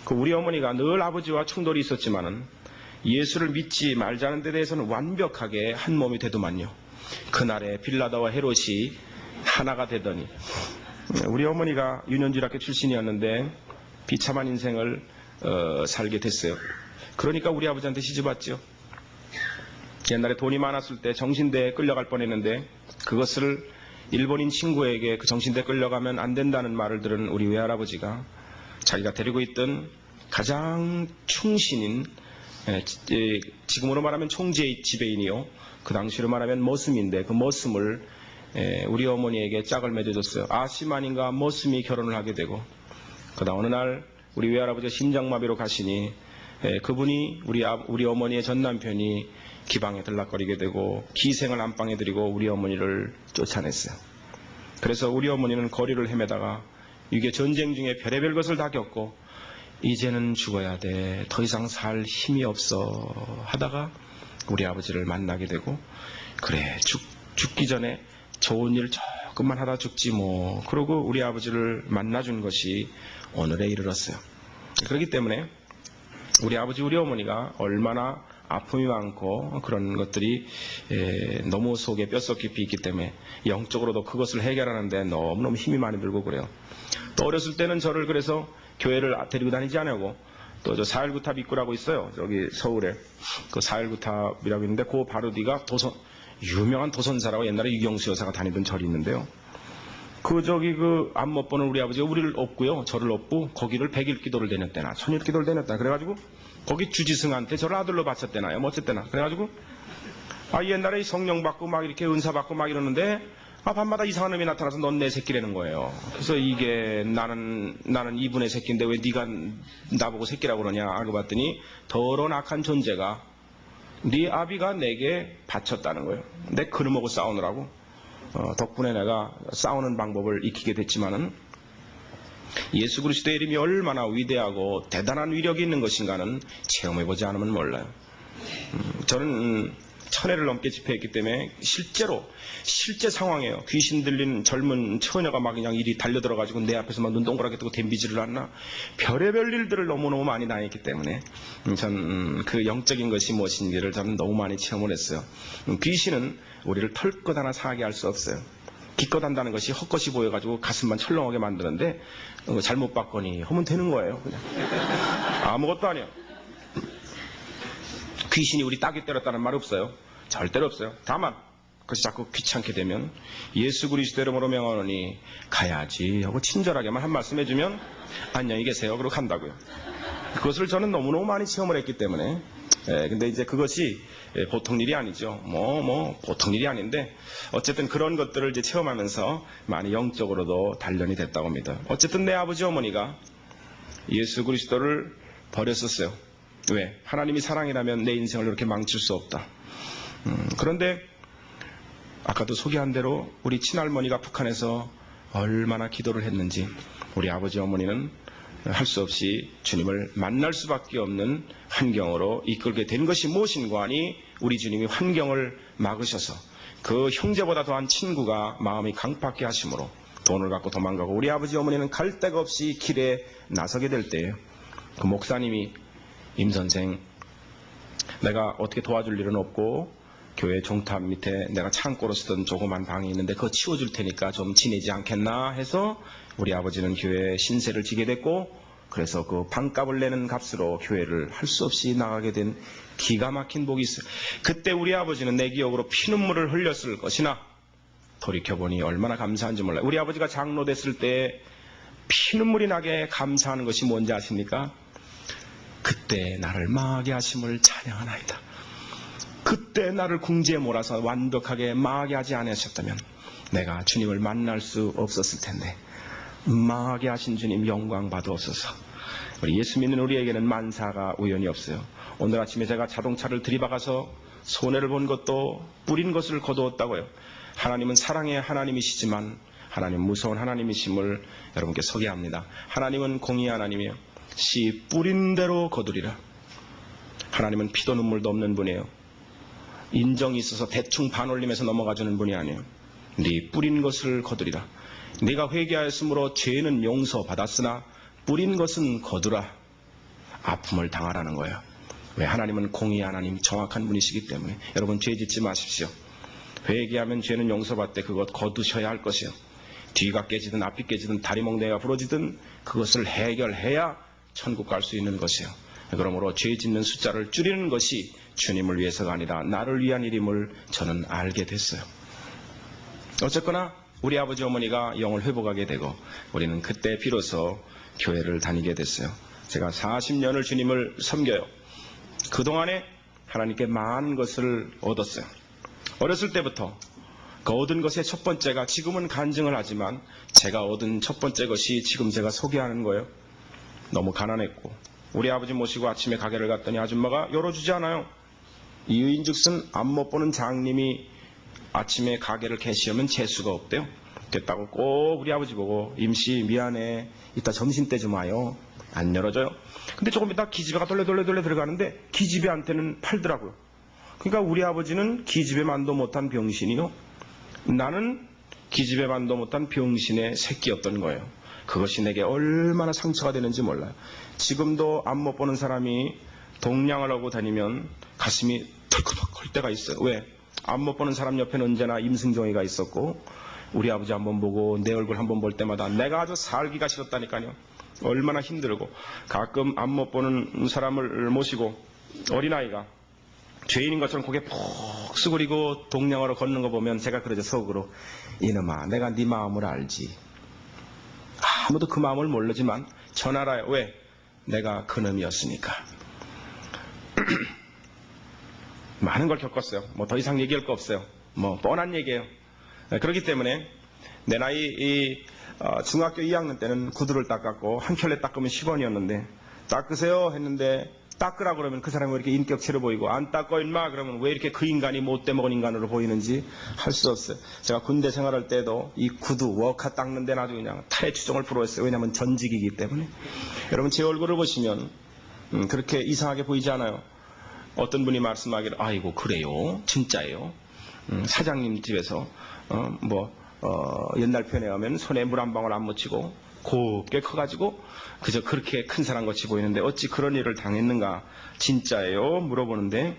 그 우리 어머니가 늘 아버지와 충돌이 있었지만은 예수를 믿지 말자는 데 대해서는 완벽하게 한 몸이 되더만요. 그날에 빌라다와 헤롯이 하나가 되더니 우리 어머니가 유년주일학교 출신이었는데 비참한 인생을 살게 됐어요. 그러니까 우리 아버지한테 시집왔죠. 옛날에 돈이 많았을 때 정신대에 끌려갈 뻔했는데 그것을 일본인 친구에게 그 정신대에 끌려가면 안 된다는 말을 들은 우리 외할아버지가 자기가 데리고 있던 가장 충신인 지금으로 말하면 총재 지배인이요. 그 당시로 말하면 머슴인데 그 머슴을 우리 어머니에게 짝을 맺어줬어요. 아시만인가 머슴이 결혼을 하게 되고 그다음 어느 날 우리 외할아버지가 심장마비로 가시니 그분이 우리 어머니의 전 남편이 기방에 들락거리게 되고 기생을 안방에 들이고 우리 어머니를 쫓아냈어요. 그래서 우리 어머니는 거리를 헤매다가 이게 전쟁 중에 별의별 것을 다 겪고 이제는 죽어야 돼. 더 이상 살 힘이 없어 하다가 우리 아버지를 만나게 되고 그래 죽기 전에 좋은 일 조금만 하다 죽지 뭐. 그러고 우리 아버지를 만나준 것이 오늘에 이르렀어요. 그렇기 때문에 우리 아버지 우리 어머니가 얼마나 아픔이 많고 그런 것들이 너무 속에 뼛속 깊이 있기 때문에 영적으로도 그것을 해결하는데 너무너무 힘이 많이 들고 그래요. 또 어렸을 때는 저를 그래서 교회를 데리고 다니지 않고 또 저 4.19탑 입구라고 있어요. 저기 서울에 그 4.19탑이라고 있는데 그 바로 뒤가 유명한 도선사라고 옛날에 유경수 여사가 다니던 절이 있는데요. 그 안 못 보는 우리 아버지가 우리를 업고요. 저를 업고 거기를 100일 기도를 다녔대나 1000일 기도를 다녔다. 그래가지고 거기 주지승한테 저를 아들로 바쳤대나요. 어쨌대나. 그래가지고 옛날에 성령 받고 막 이렇게 은사 받고 막 이러는데 밤마다 이상한 놈이 나타나서 넌 내 새끼라는 거예요. 그래서 이게 나는 이분의 새끼인데 왜 네가 나보고 새끼라고 그러냐 알고 봤더니 더러운 악한 존재가 네 아비가 내게 바쳤다는 거예요. 내 그놈하고 싸우느라고. 덕분에 내가 싸우는 방법을 익히게 됐지만은 예수 그리스도의 이름이 얼마나 위대하고 대단한 위력이 있는 것인가는 체험해보지 않으면 몰라요. 저는 1000회를 넘게 집회했기 때문에 실제 상황이에요. 귀신 들린 젊은 처녀가 막 그냥 일이 달려들어가지고 내 앞에서 막 눈 동그랗게 뜨고 댐비질을 하나 별의별 일들을 너무너무 많이 당했기 때문에 전 그 영적인 것이 무엇인지를 저는 너무 많이 체험을 했어요. 귀신은 우리를 털것 하나 사게 할 수 없어요. 기껏 한다는 것이 헛것이 보여가지고 가슴만 철렁하게 만드는데 잘못 봤거니 하면 되는 거예요. 그냥 아무것도 아니에요. 귀신이 우리 따귀 때렸다는 말 없어요. 절대로 없어요. 다만 그것이 자꾸 귀찮게 되면 예수 그리스도 이름으로 명하노니 가야지 하고 친절하게만 한 말씀 해주면 안녕히 계세요 그러고 간다고요. 그것을 저는 너무너무 많이 체험을 했기 때문에 근데 이제 그것이 보통 일이 아니죠. 보통 일이 아닌데 어쨌든 그런 것들을 이제 체험하면서 많이 영적으로도 단련이 됐다고 합니다. 어쨌든 내 아버지 어머니가 예수 그리스도를 버렸었어요. 왜? 하나님이 사랑이라면 내 인생을 이렇게 망칠 수 없다. 그런데 아까도 소개한 대로 우리 친할머니가 북한에서 얼마나 기도를 했는지 우리 아버지 어머니는 할 수 없이 주님을 만날 수밖에 없는 환경으로 이끌게 된 것이 무엇인가 하니 우리 주님이 환경을 막으셔서 그 형제보다 더한 친구가 마음이 강팍해 하심으로 돈을 갖고 도망가고 우리 아버지 어머니는 갈 데가 없이 길에 나서게 될 때예요. 그 목사님이 임 선생 내가 어떻게 도와줄 일은 없고 교회 종탑 밑에 내가 창고로 쓰던 조그만 방이 있는데 그거 치워줄 테니까 좀 지내지 않겠나 해서 우리 아버지는 교회에 신세를 지게 됐고 그래서 그 방값을 내는 값으로 교회를 할 수 없이 나가게 된 기가 막힌 복이 있어요. 그때 우리 아버지는 내 기억으로 피눈물을 흘렸을 것이나 돌이켜보니 얼마나 감사한지 몰라요. 우리 아버지가 장로 됐을 때 피눈물이 나게 감사하는 것이 뭔지 아십니까? 그때 나를 망하게 하심을 찬양하나이다. 그때 나를 궁지에 몰아서 완벽하게 망하게 하지 않으셨다면 내가 주님을 만날 수 없었을 텐데 망하게 하신 주님 영광 받으옵소서. 우리 예수 믿는 우리에게는 만사가 우연히 없어요. 오늘 아침에 제가 자동차를 들이박아서 손해를 본 것도 뿌린 것을 거두었다고요. 하나님은 사랑의 하나님이시지만 하나님은 무서운 하나님이심을 여러분께 소개합니다. 하나님은 공의의 하나님이에요. 씨 뿌린 대로 거두리라. 하나님은 피도 눈물도 없는 분이에요. 인정이 있어서 대충 반올림해서 넘어가주는 분이 아니에요. 네 뿌린 것을 거두리라. 네가 회개하였으므로 죄는 용서받았으나 뿌린 것은 거두라. 아픔을 당하라는 거예요. 왜? 하나님은 공의의 하나님, 정확한 분이시기 때문에. 여러분 죄 짓지 마십시오. 회개하면 죄는 용서받되 그것 거두셔야 할 것이요. 뒤가 깨지든 앞이 깨지든 다리 몽둥이가 부러지든 그것을 해결해야 천국 갈 수 있는 것이요. 그러므로 죄 짓는 숫자를 줄이는 것이 주님을 위해서가 아니라 나를 위한 일임을 저는 알게 됐어요. 어쨌거나 우리 아버지 어머니가 영을 회복하게 되고 우리는 그때 비로소 교회를 다니게 됐어요. 제가 40년을 주님을 섬겨요. 그동안에 하나님께 많은 것을 얻었어요. 어렸을 때부터 그 얻은 것의 첫 번째가 지금은 간증을 하지만 제가 얻은 첫 번째 것이 지금 제가 소개하는 거예요. 너무 가난했고 우리 아버지 모시고 아침에 가게를 갔더니 아줌마가 열어주지 않아요. 이유인즉슨 앞 못 보는 장님이 아침에 가게를 개시하면 재수가 없대요. 됐다고 꼭 우리 아버지 보고 임씨 미안해 이따 점심때 좀 와요. 안 열어줘요. 근데 조금 이따 기집애가 돌려 들어가는데 기집애한테는 팔더라고요. 그러니까 우리 아버지는 기집애만도 못한 병신이요. 나는 기집애만도 못한 병신의 새끼였던 거예요. 그것이 내게 얼마나 상처가 되는지 몰라요. 지금도 앞 못 보는 사람이 동냥을 하고 다니면 가슴이 덜컥 할 때가 있어요. 왜? 앞 못 보는 사람 옆에는 언제나 임승정이가 있었고 우리 아버지 한번 보고 내 얼굴 한번 볼 때마다 내가 아주 살기가 싫었다니까요. 얼마나 힘들고 가끔 앞 못 보는 사람을 모시고 어린아이가 죄인인 것처럼 고개 푹 수그리고 동냥으로 걷는 거 보면 제가 그러죠. 속으로 이놈아 내가 네 마음을 알지. 아무도 그 마음을 모르지만 전 알아요. 왜? 내가 그놈이었으니까. 많은 걸 겪었어요. 뭐 더 이상 얘기할 거 없어요. 뭐 뻔한 얘기예요. 그렇기 때문에 내 나이 중학교 2학년 때는 구두를 닦았고 한 켤레 닦으면 10원이었는데 닦으세요 했는데 닦으라 그러면 그 사람이 왜 이렇게 인격체로 보이고 안 닦어 임마 그러면 왜 이렇게 그 인간이 못돼 먹은 인간으로 보이는지 할 수 없어요. 제가 군대 생활할 때도 이 구두 워카 닦는 데는 아주 그냥 탈의 추종을 불허했어요. 왜냐하면 전직이기 때문에. 여러분 제 얼굴을 보시면 그렇게 이상하게 보이지 않아요. 어떤 분이 말씀하기를 아이고 그래요 진짜예요. 사장님 집에서 옛날 표현에 하면 손에 물 한 방울 안 묻히고 곱게 커가지고 그저 그렇게 큰 사람 같이 보이는데 어찌 그런 일을 당했는가. 진짜예요 물어보는데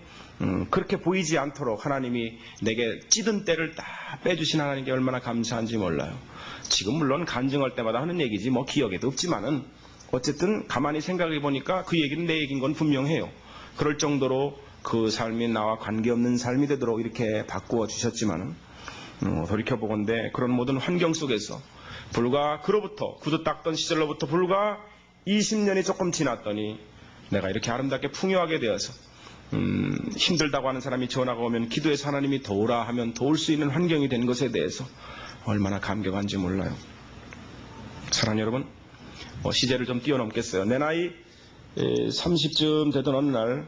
그렇게 보이지 않도록 하나님이 내게 찌든 때를 다 빼주신 하나님께 얼마나 감사한지 몰라요. 지금 물론 간증할 때마다 하는 얘기지 뭐 기억에도 없지만은 어쨌든 가만히 생각해 보니까 그 얘기는 내 얘기인 건 분명해요. 그럴 정도로 그 삶이 나와 관계없는 삶이 되도록 이렇게 바꾸어 주셨지만 돌이켜보건대 그런 모든 환경 속에서 불과 그로부터 구두 닦던 시절로부터 불과 20년이 조금 지났더니 내가 이렇게 아름답게 풍요하게 되어서 힘들다고 하는 사람이 전화가 오면 기도해서 하나님이 도우라 하면 도울 수 있는 환경이 된 것에 대해서 얼마나 감격한지 몰라요. 사랑하는 여러분, 시제를 좀 뛰어넘겠어요. 내 나이 30쯤 되던 어느 날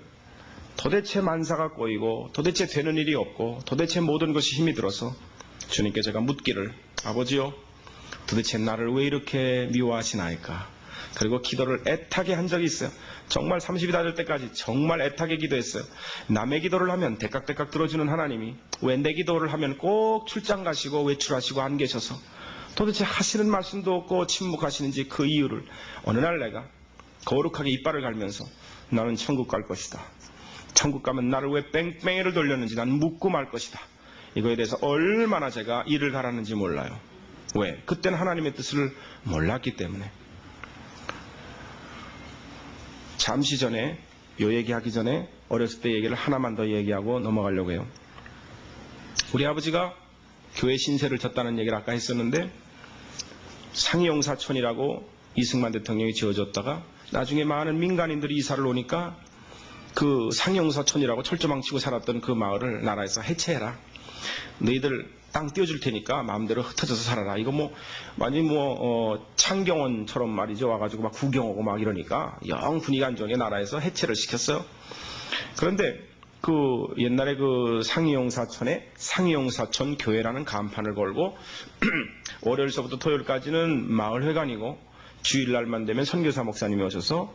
도대체 만사가 꼬이고 도대체 되는 일이 없고 도대체 모든 것이 힘이 들어서 주님께 제가 묻기를, 아버지요, 도대체 나를 왜 이렇게 미워하시나이까? 그리고 기도를 애타게 한 적이 있어요. 정말 30이 다 될 때까지 정말 애타게 기도했어요. 남의 기도를 하면 대깍대깍 들어주는 하나님이 왜 내 기도를 하면 꼭 출장 가시고 외출하시고 안 계셔서 도대체 하시는 말씀도 없고 침묵하시는지 그 이유를 어느 날 내가 거룩하게 이빨을 갈면서 나는 천국 갈 것이다. 천국 가면 나를 왜 뺑뺑이를 돌렸는지 난 묻고 말 것이다. 이거에 대해서 얼마나 제가 이를 갈았는지 몰라요. 왜? 그때는 하나님의 뜻을 몰랐기 때문에. 잠시 전에 요 얘기하기 전에 어렸을 때 얘기를 하나만 더 얘기하고 넘어가려고 해요. 우리 아버지가 교회 신세를 졌다는 얘기를 아까 했었는데 상이용사촌이라고 이승만 대통령이 지어줬다가 나중에 많은 민간인들이 이사를 오니까 그 상이용사촌이라고 철조망치고 살았던 그 마을을 나라에서 해체해라. 너희들 땅 띄워줄 테니까 마음대로 흩어져서 살아라. 이거 완전히 창경원처럼 말이죠. 와가지고 막 구경하고 막 이러니까 영 분위기 안 좋게 나라에서 해체를 시켰어요. 그런데 그 옛날에 그 상이용사촌에 상이용사촌 교회라는 간판을 걸고 월요일서부터 토요일까지는 마을회관이고 주일날만 되면 선교사 목사님이 오셔서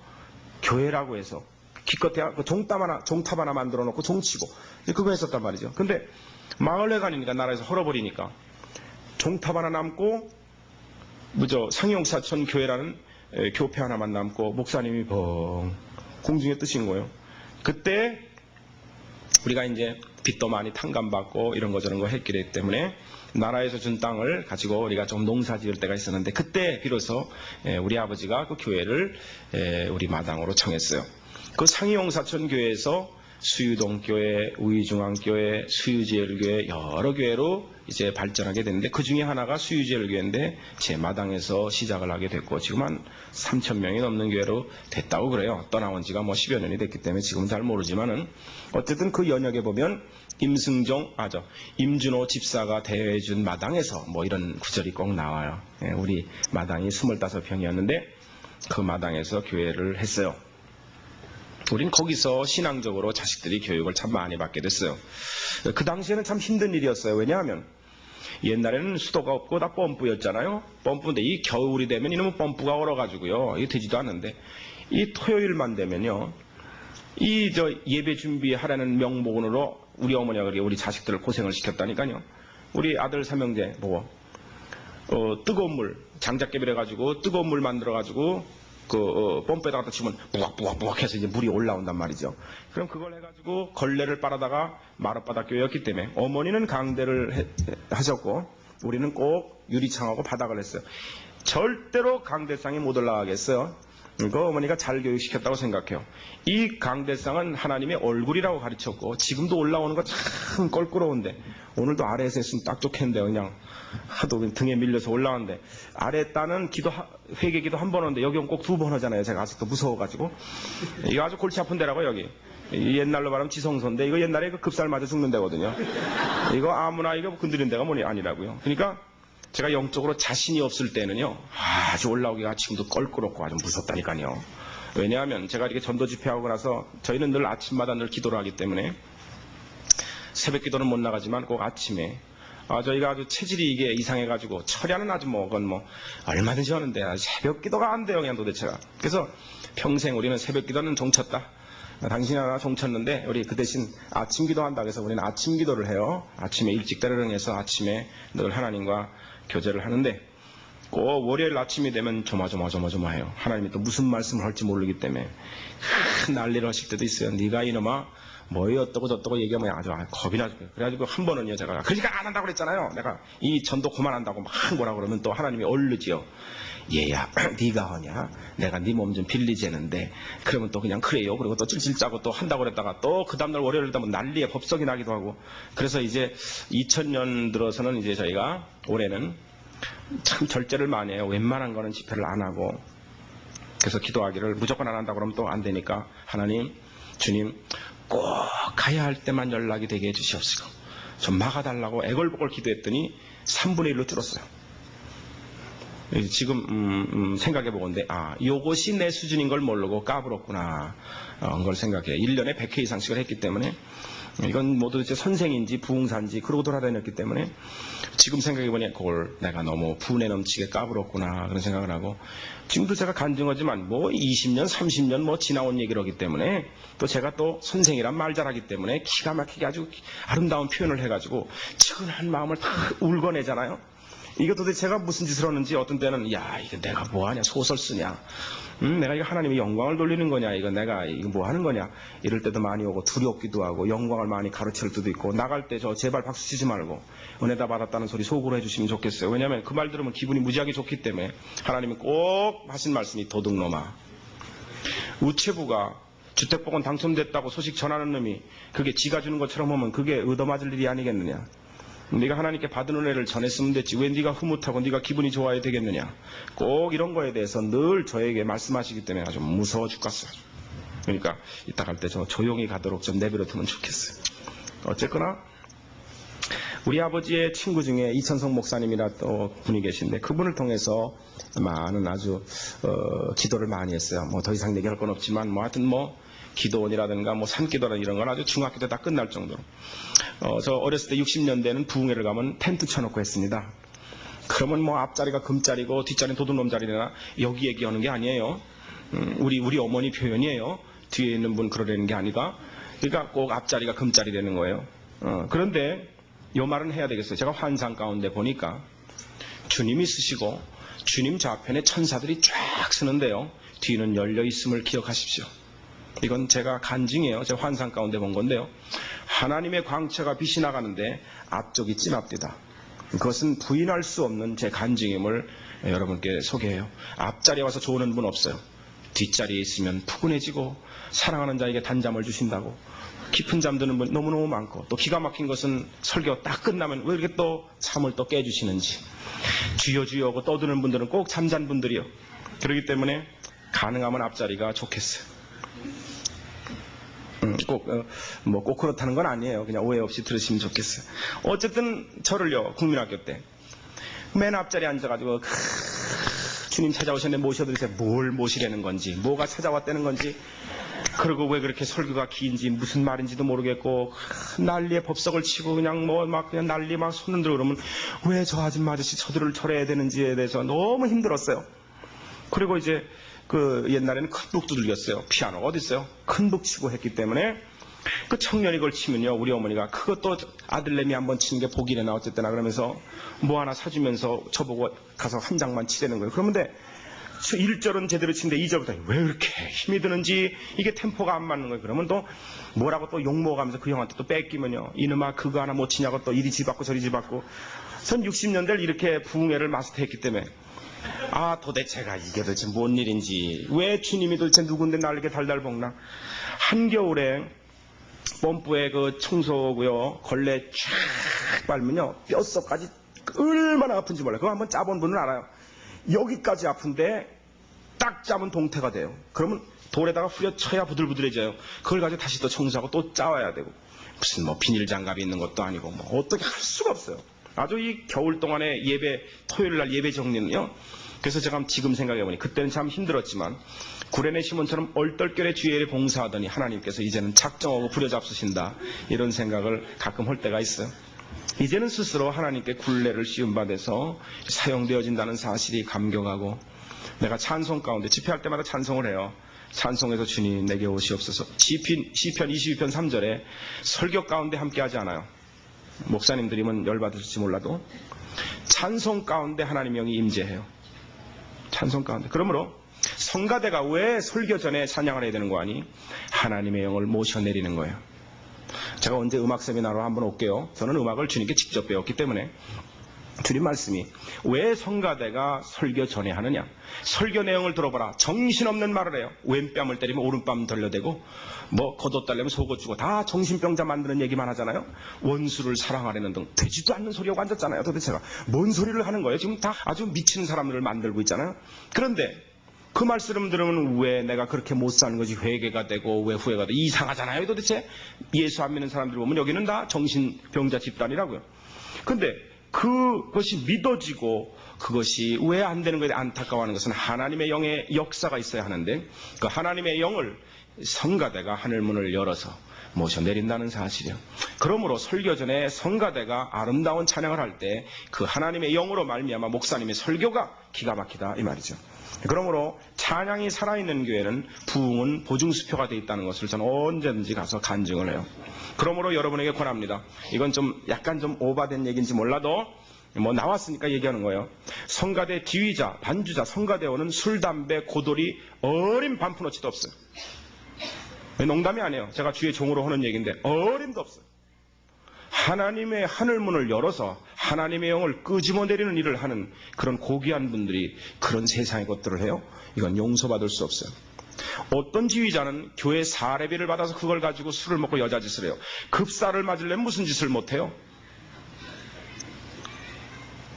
교회라고 해서 기껏해야 그 종탑 하나 만들어 놓고 종치고 그거 했었단 말이죠. 근데 마을회관이니까 나라에서 헐어버리니까 종탑 하나 남고 상이용사촌 교회라는 교패 하나만 남고 목사님이 공중에 뜨신 거예요. 그때 우리가 이제 빚도 많이 탕감받고 이런 거 저런 거 했기 때문에 나라에서 준 땅을 가지고 우리가 좀 농사 지을 때가 있었는데 그때 비로소 우리 아버지가 그 교회를 우리 마당으로 청했어요. 그 상이용사촌 교회에서 수유동교회, 우이중앙교회, 수유제일교회 여러 교회로 이제 발전하게 됐는데 그 중에 하나가 수유제일교회인데 제 마당에서 시작을 하게 됐고 지금 한 3,000명이 넘는 교회로 됐다고 그래요. 떠나온 지가 10여 년이 됐기 때문에 지금은 잘 모르지만은 어쨌든 그 연역에 보면 임준호 집사가 대회해준 마당에서 이런 구절이 꼭 나와요. 우리 마당이 25평이었는데 그 마당에서 교회를 했어요. 우린 거기서 신앙적으로 자식들이 교육을 참 많이 받게 됐어요. 그 당시에는 참 힘든 일이었어요. 왜냐하면 옛날에는 수도가 없고 다 펌프였잖아요. 펌프인데 이 겨울이 되면 이놈의 펌프가 얼어가지고요. 이게 되지도 않는데 이 토요일만 되면요. 예배 준비하라는 명목으로 우리 어머니가 그렇게 우리 자식들을 고생을 시켰다니까요. 우리 아들 삼형제 보고 뜨거운 물 장작개비를 해가지고 뜨거운 물 만들어가지고 펌프에다가 갖다 치면 부각부각 해서 이제 물이 올라온단 말이죠. 그럼 그걸 해가지고 걸레를 빨아다가 마룻바닥 교회였기 때문에 어머니는 강대를 하셨고 우리는 꼭 유리창하고 바닥을 했어요. 절대로 강대상이 못 올라가겠어요. 그 어머니가 잘 교육시켰다고 생각해요. 이 강대상은 하나님의 얼굴이라고 가르쳤고 지금도 올라오는 거 참 껄끄러운데 오늘도 아래에서 했으면 딱 좋겠는데 그냥 하도 등에 밀려서 올라왔는데 아래 따는 회개 기도 한 번 하는데 여기 꼭 2번 하잖아요. 제가 아직도 무서워가지고 이거 아주 골치 아픈 데라고 여기 옛날로 말하면 지성소인데 이거 옛날에 그 급살 맞아 죽는 데거든요. 이거 아무나 이거 건드린 데가 아니라고요. 그러니까 제가 영적으로 자신이 없을 때는요 아주 올라오기가 지금도 껄끄럽고 아주 무섭다니까요. 왜냐하면 제가 이렇게 전도 집회하고 나서 저희는 늘 아침마다 늘 기도를 하기 때문에 새벽 기도는 못 나가지만 꼭 아침에 저희가 아주 체질이 이게 이상해가지고 철야는 아주 그건 얼마든지 하는데 새벽 기도가 안 돼요 그냥 도대체가. 그래서 평생 우리는 새벽 기도는 종쳤다. 당신이 하나 종쳤는데 우리 그 대신 아침 기도한다 그래서 우리는 아침 기도를 해요. 아침에 일찍 따르릉해서 아침에 늘 하나님과 교제를 하는데 꼭 월요일 아침이 되면 조마조마해요. 하나님이 또 무슨 말씀을 할지 모르기 때문에 난리를 하실 때도 있어요. 네가 이놈아 어떠고 저떠고 얘기하면 아주 겁이 나죠. 그래가지고 한 번은요 제가 그러니까 안 한다고 그랬잖아요. 내가 이 전도 그만한다고 막 뭐라 그러면 또 하나님이 얼르지요. 얘야 네가 하냐? 내가 네 몸 좀 빌리재는데 그러면 또 그냥 그래요. 그리고 또 찔찔 짜고 또 한다고 그랬다가 또 그 다음날 월요일 되면 난리에 법석이 나기도 하고. 그래서 이제 2000년 들어서는 이제 저희가 올해는 참 절제를 많이 해요. 웬만한 거는 집회를 안 하고. 그래서 기도하기를 무조건 안 한다고 그러면 또 안 되니까 하나님, 주님 꼭 가야 할 때만 연락이 되게 해주시옵시고 좀 막아달라고 애걸복걸 기도했더니 3분의 1로 줄었어요. 지금 생각해보건데 요것이 내 수준인 걸 모르고 까불었구나 걸 생각해요. 1년에 100회 이상씩을 했기 때문에 이건 모두 이제 선생인지 부흥사인지 그러고 돌아다녔기 때문에 지금 생각해보니 그걸 내가 너무 분에 넘치게 까불었구나 그런 생각을 하고 지금도 제가 간증하지만 뭐 20년 30년 뭐 지나온 얘기라기 때문에 또 제가 또 선생이란 말 잘하기 때문에 기가 막히게 아주 아름다운 표현을 해가지고 측은한 마음을 다 울거내잖아요. 이거 도대체 제가 무슨 짓을 하는지 어떤 때는 야 이거 내가 뭐하냐 소설 쓰냐 내가 이거 하나님의 영광을 돌리는 거냐 이거 내가 이거 뭐 하는 거냐 이럴 때도 많이 오고 두렵기도 하고 영광을 많이 가르칠 때도 있고 나갈 때 저 제발 박수 치지 말고 은혜다 받았다는 소리 속으로 해주시면 좋겠어요. 왜냐하면 그 말 들으면 기분이 무지하게 좋기 때문에 하나님이 꼭 하신 말씀이 도둑놈아 우체부가 주택복권 당첨됐다고 소식 전하는 놈이 그게 지가 주는 것처럼 하면 그게 얻어맞을 일이 아니겠느냐. 네가 하나님께 받은 은혜를 전했으면 됐지 왜 네가 흐뭇하고 네가 기분이 좋아야 되겠느냐. 꼭 이런 거에 대해서 늘 저에게 말씀하시기 때문에 아주 무서워 죽겠어요. 그러니까 이따 갈 때 저 조용히 가도록 좀 내버려두면 좋겠어요. 어쨌거나 우리 아버지의 친구 중에 이천성 목사님이라 또 분이 계신데 그분을 통해서 많은 아주 기도를 많이 했어요. 뭐 더 이상 얘기할 건 없지만 뭐 하여튼 뭐 기도원이라든가 뭐 산기도라든가 이런 건 아주 중학교 때 다 끝날 정도로 저 어렸을 때 60년대는 부흥회를 가면 텐트 쳐놓고 했습니다. 그러면 뭐 앞자리가 금자리고 뒷자리는 도둑놈 자리나 여기 얘기하는 게 아니에요. 우리 어머니 표현이에요. 뒤에 있는 분 그러려는 게 아니다. 그러니까 꼭 앞자리가 금자리 되는 거예요. 그런데 요 말은 해야 되겠어요. 제가 환상 가운데 보니까 주님이 쓰시고 주님 좌편에 천사들이 쫙 쓰는데요. 뒤는 열려 있음을 기억하십시오. 이건 제가 간증이에요. 제가 환상 가운데 본 건데요. 하나님의 광채가 빛이 나가는데 앞쪽이 찐앞디다. 그것은 부인할 수 없는 제 간증임을 여러분께 소개해요. 앞자리에 와서 좋은 분 없어요. 뒷자리에 있으면 푸근해지고 사랑하는 자에게 단잠을 주신다고. 깊은 잠 드는 분 너무너무 많고 또 기가 막힌 것은 설교 딱 끝나면 왜 이렇게 또 잠을 또 깨주시는지 주여 주여 하고 떠드는 분들은 꼭 잠잔 분들이요. 그렇기 때문에 가능하면 앞자리가 좋겠어요. 꼭 그렇다는 건 아니에요. 그냥 오해 없이 들으시면 좋겠어요. 어쨌든 저를요 국민학교 때 맨 앞자리에 앉아가지고 주님 찾아오셨는데 모셔드리세요. 뭘 모시려는 건지 뭐가 찾아왔다는 건지 그리고 왜 그렇게 설교가 긴지 무슨 말인지도 모르겠고 난리에 법석을 치고 그냥 뭐 막 그냥 난리 막 손 흔들고 그러면 왜 저 아줌마 아저씨 저들을 철해야 되는지에 대해서 너무 힘들었어요. 그리고 이제 그 옛날에는 큰 북 두들겼어요. 피아노가 어디 있어요? 큰 북 치고 했기 때문에 그 청년이 그걸 치면요 우리 어머니가 그것도 아들내미 한번 치는 게 복이래나 어쨌거나 그러면서 뭐 하나 사주면서 저보고 가서 한 장만 치라는 거예요. 그런데 1절은 제대로 치는데 2절부터 왜 이렇게 힘이 드는지 이게 템포가 안 맞는 거예요. 그러면 또 뭐라고 또 욕먹어가면서 그 형한테 또 뺏기면요 이놈아 그거 하나 못 치냐고 또 이리 집 받고 저리 집 받고 전 60년대를 이렇게 부흥회를 마스터했기 때문에 도대체가 이게 도대체 뭔 일인지 왜 주님이 도대체 누군데 날 이렇게 달달 볶나. 한겨울에 펌프에 그 청소고요 걸레 쫙 빨면요 뼛속까지 얼마나 아픈지 몰라요. 그거 한번 짜본 분은 알아요. 여기까지 아픈데 딱 짜면 동태가 돼요. 그러면 돌에다가 후려쳐야 부들부들해져요. 그걸 가지고 다시 또 청소하고 또 짜와야 되고 무슨 뭐 비닐 장갑이 있는 것도 아니고 뭐 어떻게 할 수가 없어요. 아주 이 겨울 동안에 예배 토요일 날 예배 정리는요. 그래서 제가 지금 생각해보니 그때는 참 힘들었지만 구레네 시몬처럼 얼떨결에 주일에 봉사하더니 하나님께서 이제는 작정하고 부려잡수신다 이런 생각을 가끔 할 때가 있어요. 이제는 스스로 하나님께 굴레를 씌움받아서 사용되어진다는 사실이 감격하고 내가 찬송 가운데 집회할 때마다 찬송을 해요. 찬송에서 주님 내게 오시옵소서. 시편 22편 3절에 설교 가운데 함께 하지 않아요. 목사님들이면 열받으실지 몰라도 찬송 가운데 하나님의 영이 임재해요. 찬송 가운데. 그러므로 성가대가 왜 설교 전에 찬양을 해야 되는 거 아니? 하나님의 영을 모셔내리는 거예요. 제가 언제 음악 세미나로 한번 올게요. 저는 음악을 주님께 직접 배웠기 때문에 주님 말씀이 왜 성가대가 설교 전에 하느냐? 설교 내용을 들어봐라. 정신없는 말을 해요. 왼뺨을 때리면 오른뺨 돌려대고 뭐 겉옷 달려면 속옷 주고 다 정신병자 만드는 얘기만 하잖아요. 원수를 사랑하려는 등 되지도 않는 소리하고 앉았잖아요. 도대체가 뭔 소리를 하는 거예요? 지금 다 아주 미친 사람들을 만들고 있잖아요. 그런데 그 말씀 들으면 왜 내가 그렇게 못 사는 것이 회개가 되고 왜 후회가 되고 이상하잖아요. 도대체 예수 안 믿는 사람들 보면 여기는 다 정신병자 집단이라고요. 근데 그것이 믿어지고 그것이 왜 안 되는 것에 안타까워하는 것은 하나님의 영의 역사가 있어야 하는데 그 하나님의 영을 성가대가 하늘문을 열어서 모셔 내린다는 사실이요. 그러므로 설교 전에 성가대가 아름다운 찬양을 할 때 그 하나님의 영으로 말미암아 목사님의 설교가 기가 막히다 이 말이죠. 그러므로 찬양이 살아있는 교회는 부흥은 보증수표가 되어 있다는 것을 저는 언제든지 가서 간증을 해요. 그러므로 여러분에게 권합니다. 이건 좀 약간 좀 오바된 얘기인지 몰라도 뭐 나왔으니까 얘기하는 거예요. 성가대 지휘자, 반주자, 성가대원은 술, 담배, 고돌이 어린 반푼어치도 없어요. 농담이 아니에요. 제가 주의 종으로 하는 얘기인데 어림도 없어요. 하나님의 하늘문을 열어서 하나님의 영을 끄집어 내리는 일을 하는 그런 고귀한 분들이 그런 세상의 것들을 해요. 이건 용서받을 수 없어요. 어떤 지휘자는 교회 사례비를 받아서 그걸 가지고 술을 먹고 여자 짓을 해요. 급사를 맞으려면 무슨 짓을 못해요?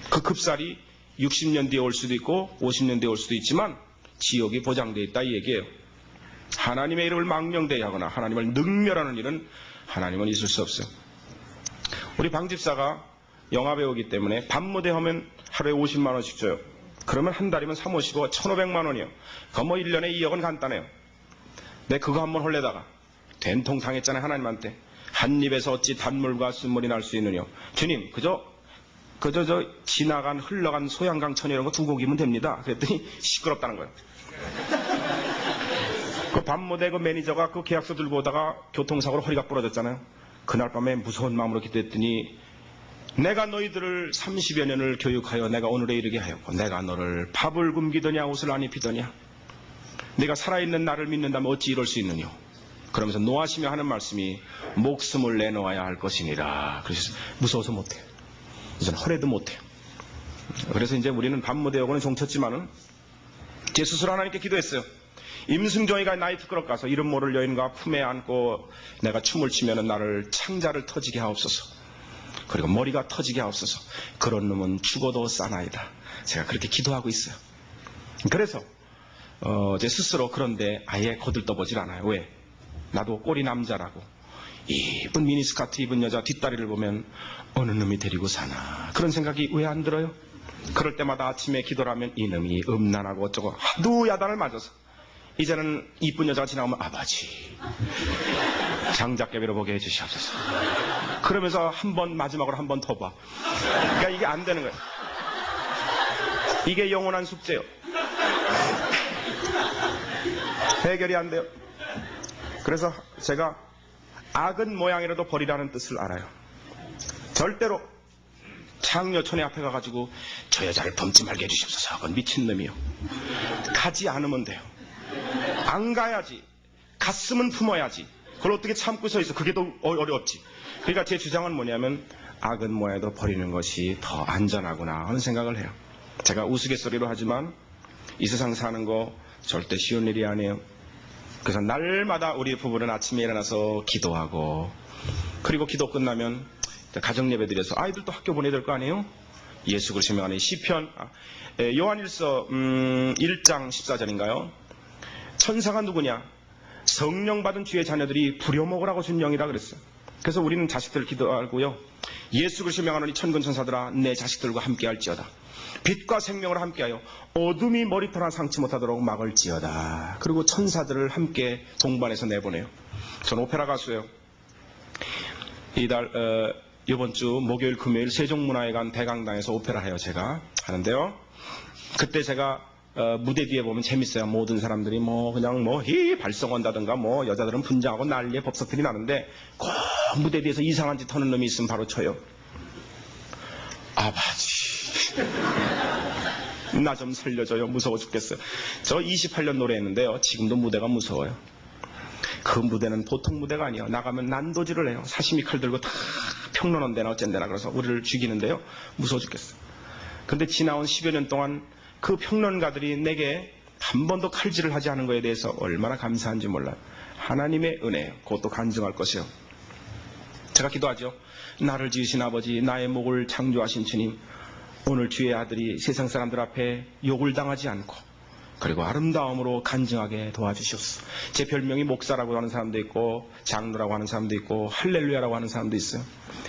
그 급살이 60년 뒤에 올 수도 있고 50년 뒤에 올 수도 있지만 지옥이 보장되어 있다 이 얘기예요. 하나님의 이름을 망령되게 하거나 하나님을 능멸하는 일은 하나님은 있을 수 없어요. 우리 방집사가 영화배우기 때문에 밤무대 하면 하루에 50만 원씩 줘요. 그러면 한 달이면 3, 5, 1,500만 원이요. 그건 뭐 1년에 2억은 간단해요. 내 그거 한번 홀래다가 된통 당했잖아요. 하나님한테. 한 입에서 어찌 단물과 쓴물이 날 수 있느냐. 주님 그저 지나간 흘러간 소양강 천이 이런 거 두 곡이면 됩니다. 그랬더니 시끄럽다는 거예요. 그 밤무대 그 매니저가 그 계약서 들고 오다가 교통사고로 허리가 부러졌잖아요. 그날 밤에 무서운 마음으로 기도했더니 내가 너희들을 30여 년을 교육하여 내가 오늘에 이르게 하였고 내가 너를 밥을 굶기더냐 옷을 안 입히더냐 네가 살아있는 나를 믿는다면 어찌 이럴 수 있느냐 그러면서 노하시며 하는 말씀이 목숨을 내놓아야 할 것이니라. 그래서 무서워서 못해요. 이제는 허래도 못해요. 그래서 이제 우리는 밤무대하고는 종쳤지만은 제 스스로 하나님께 기도했어요. 임승정이가 나이트클럽 가서 이름 모를 여인과 품에 안고 내가 춤을 치면은 나를 창자를 터지게 하옵소서. 그리고 머리가 터지게 하옵소서. 그런 놈은 죽어도 싸나이다. 제가 그렇게 기도하고 있어요. 그래서 제 스스로 그런데 아예 거들떠보질 않아요. 왜? 나도 꼬리 남자라고. 이쁜 미니스커트 입은 여자 뒷다리를 보면 어느 놈이 데리고 사나 그런 생각이 왜 안 들어요? 그럴 때마다 아침에 기도를 하면 이놈이 음란하고 어쩌고 하도 야단을 맞아서 이제는 이쁜 여자가 지나오면 아버지 장작개비로 보게 해주시옵소서. 그러면서 한 번 마지막으로 한 번 더 봐. 그러니까 이게 안 되는 거예요. 이게 영원한 숙제요. 해결이 안 돼요. 그래서 제가 악은 모양이라도 버리라는 뜻을 알아요. 절대로 창녀촌에 앞에 가가지고 저 여자를 범치 말게 해주십소서. 그건 미친놈이요. 가지 않으면 돼요. 안 가야지. 갔으면 품어야지. 그걸 어떻게 참고 서 있어. 그게 더 어렵지. 그러니까 제 주장은 뭐냐면 악은 모양이라도 버리는 것이 더 안전하구나 하는 생각을 해요. 제가 우스갯소리로 하지만 이 세상 사는 거 절대 쉬운 일이 아니에요. 그래서 날마다 우리 부부는 아침에 일어나서 기도하고 그리고 기도 끝나면 가정 예배 드려서 아이들도 학교 보내야 될 거 아니에요? 예수 그리스도 명하는 시편 요한일서 1장 14절인가요? 천사가 누구냐? 성령 받은 주의 자녀들이 부려먹으라고 준 영이라 그랬어요. 그래서 우리는 자식들 기도하고요. 예수 그리스도 명하노니 천군 천사들아 내 자식들과 함께할지어다. 빛과 생명을 함께하여 어둠이 머리털 하나 상치 못하도록 막을지어다. 그리고 천사들을 함께 동반해서 내보내요. 저는 오페라 가수예요. 이번 주 목요일 금요일 세종문화회관 대강당에서 오페라 해요. 제가 하는데요. 그때 제가 무대 뒤에 보면 재밌어요. 모든 사람들이 그냥 발성한다든가 여자들은 분장하고 난리에 법석들이 나는데 꼭 무대 뒤에서 이상한 짓 하는 놈이 있으면 바로 쳐요. 아버지 나 좀 살려줘요. 무서워 죽겠어요. 저 28년 노래했는데요. 지금도 무대가 무서워요. 그 무대는 보통 무대가 아니에요. 나가면 난도질을 해요. 사시미 칼 들고 다 평론원 데나 어쩐 데나 그래서 우리를 죽이는데요. 무서워 죽겠어요. 근데 지나온 10여 년 동안 그 평론가들이 내게 한 번도 칼질을 하지 않은 것에 대해서 얼마나 감사한지 몰라요. 하나님의 은혜예요. 그것도 간증할 것이요. 제가 기도하죠. 나를 지으신 아버지, 나의 목을 창조하신 주님, 오늘 주의 아들이 세상 사람들 앞에 욕을 당하지 않고 그리고 아름다움으로 간증하게 도와주시옵소서. 제 별명이 목사라고 하는 사람도 있고 장로라고 하는 사람도 있고 할렐루야라고 하는 사람도 있어요.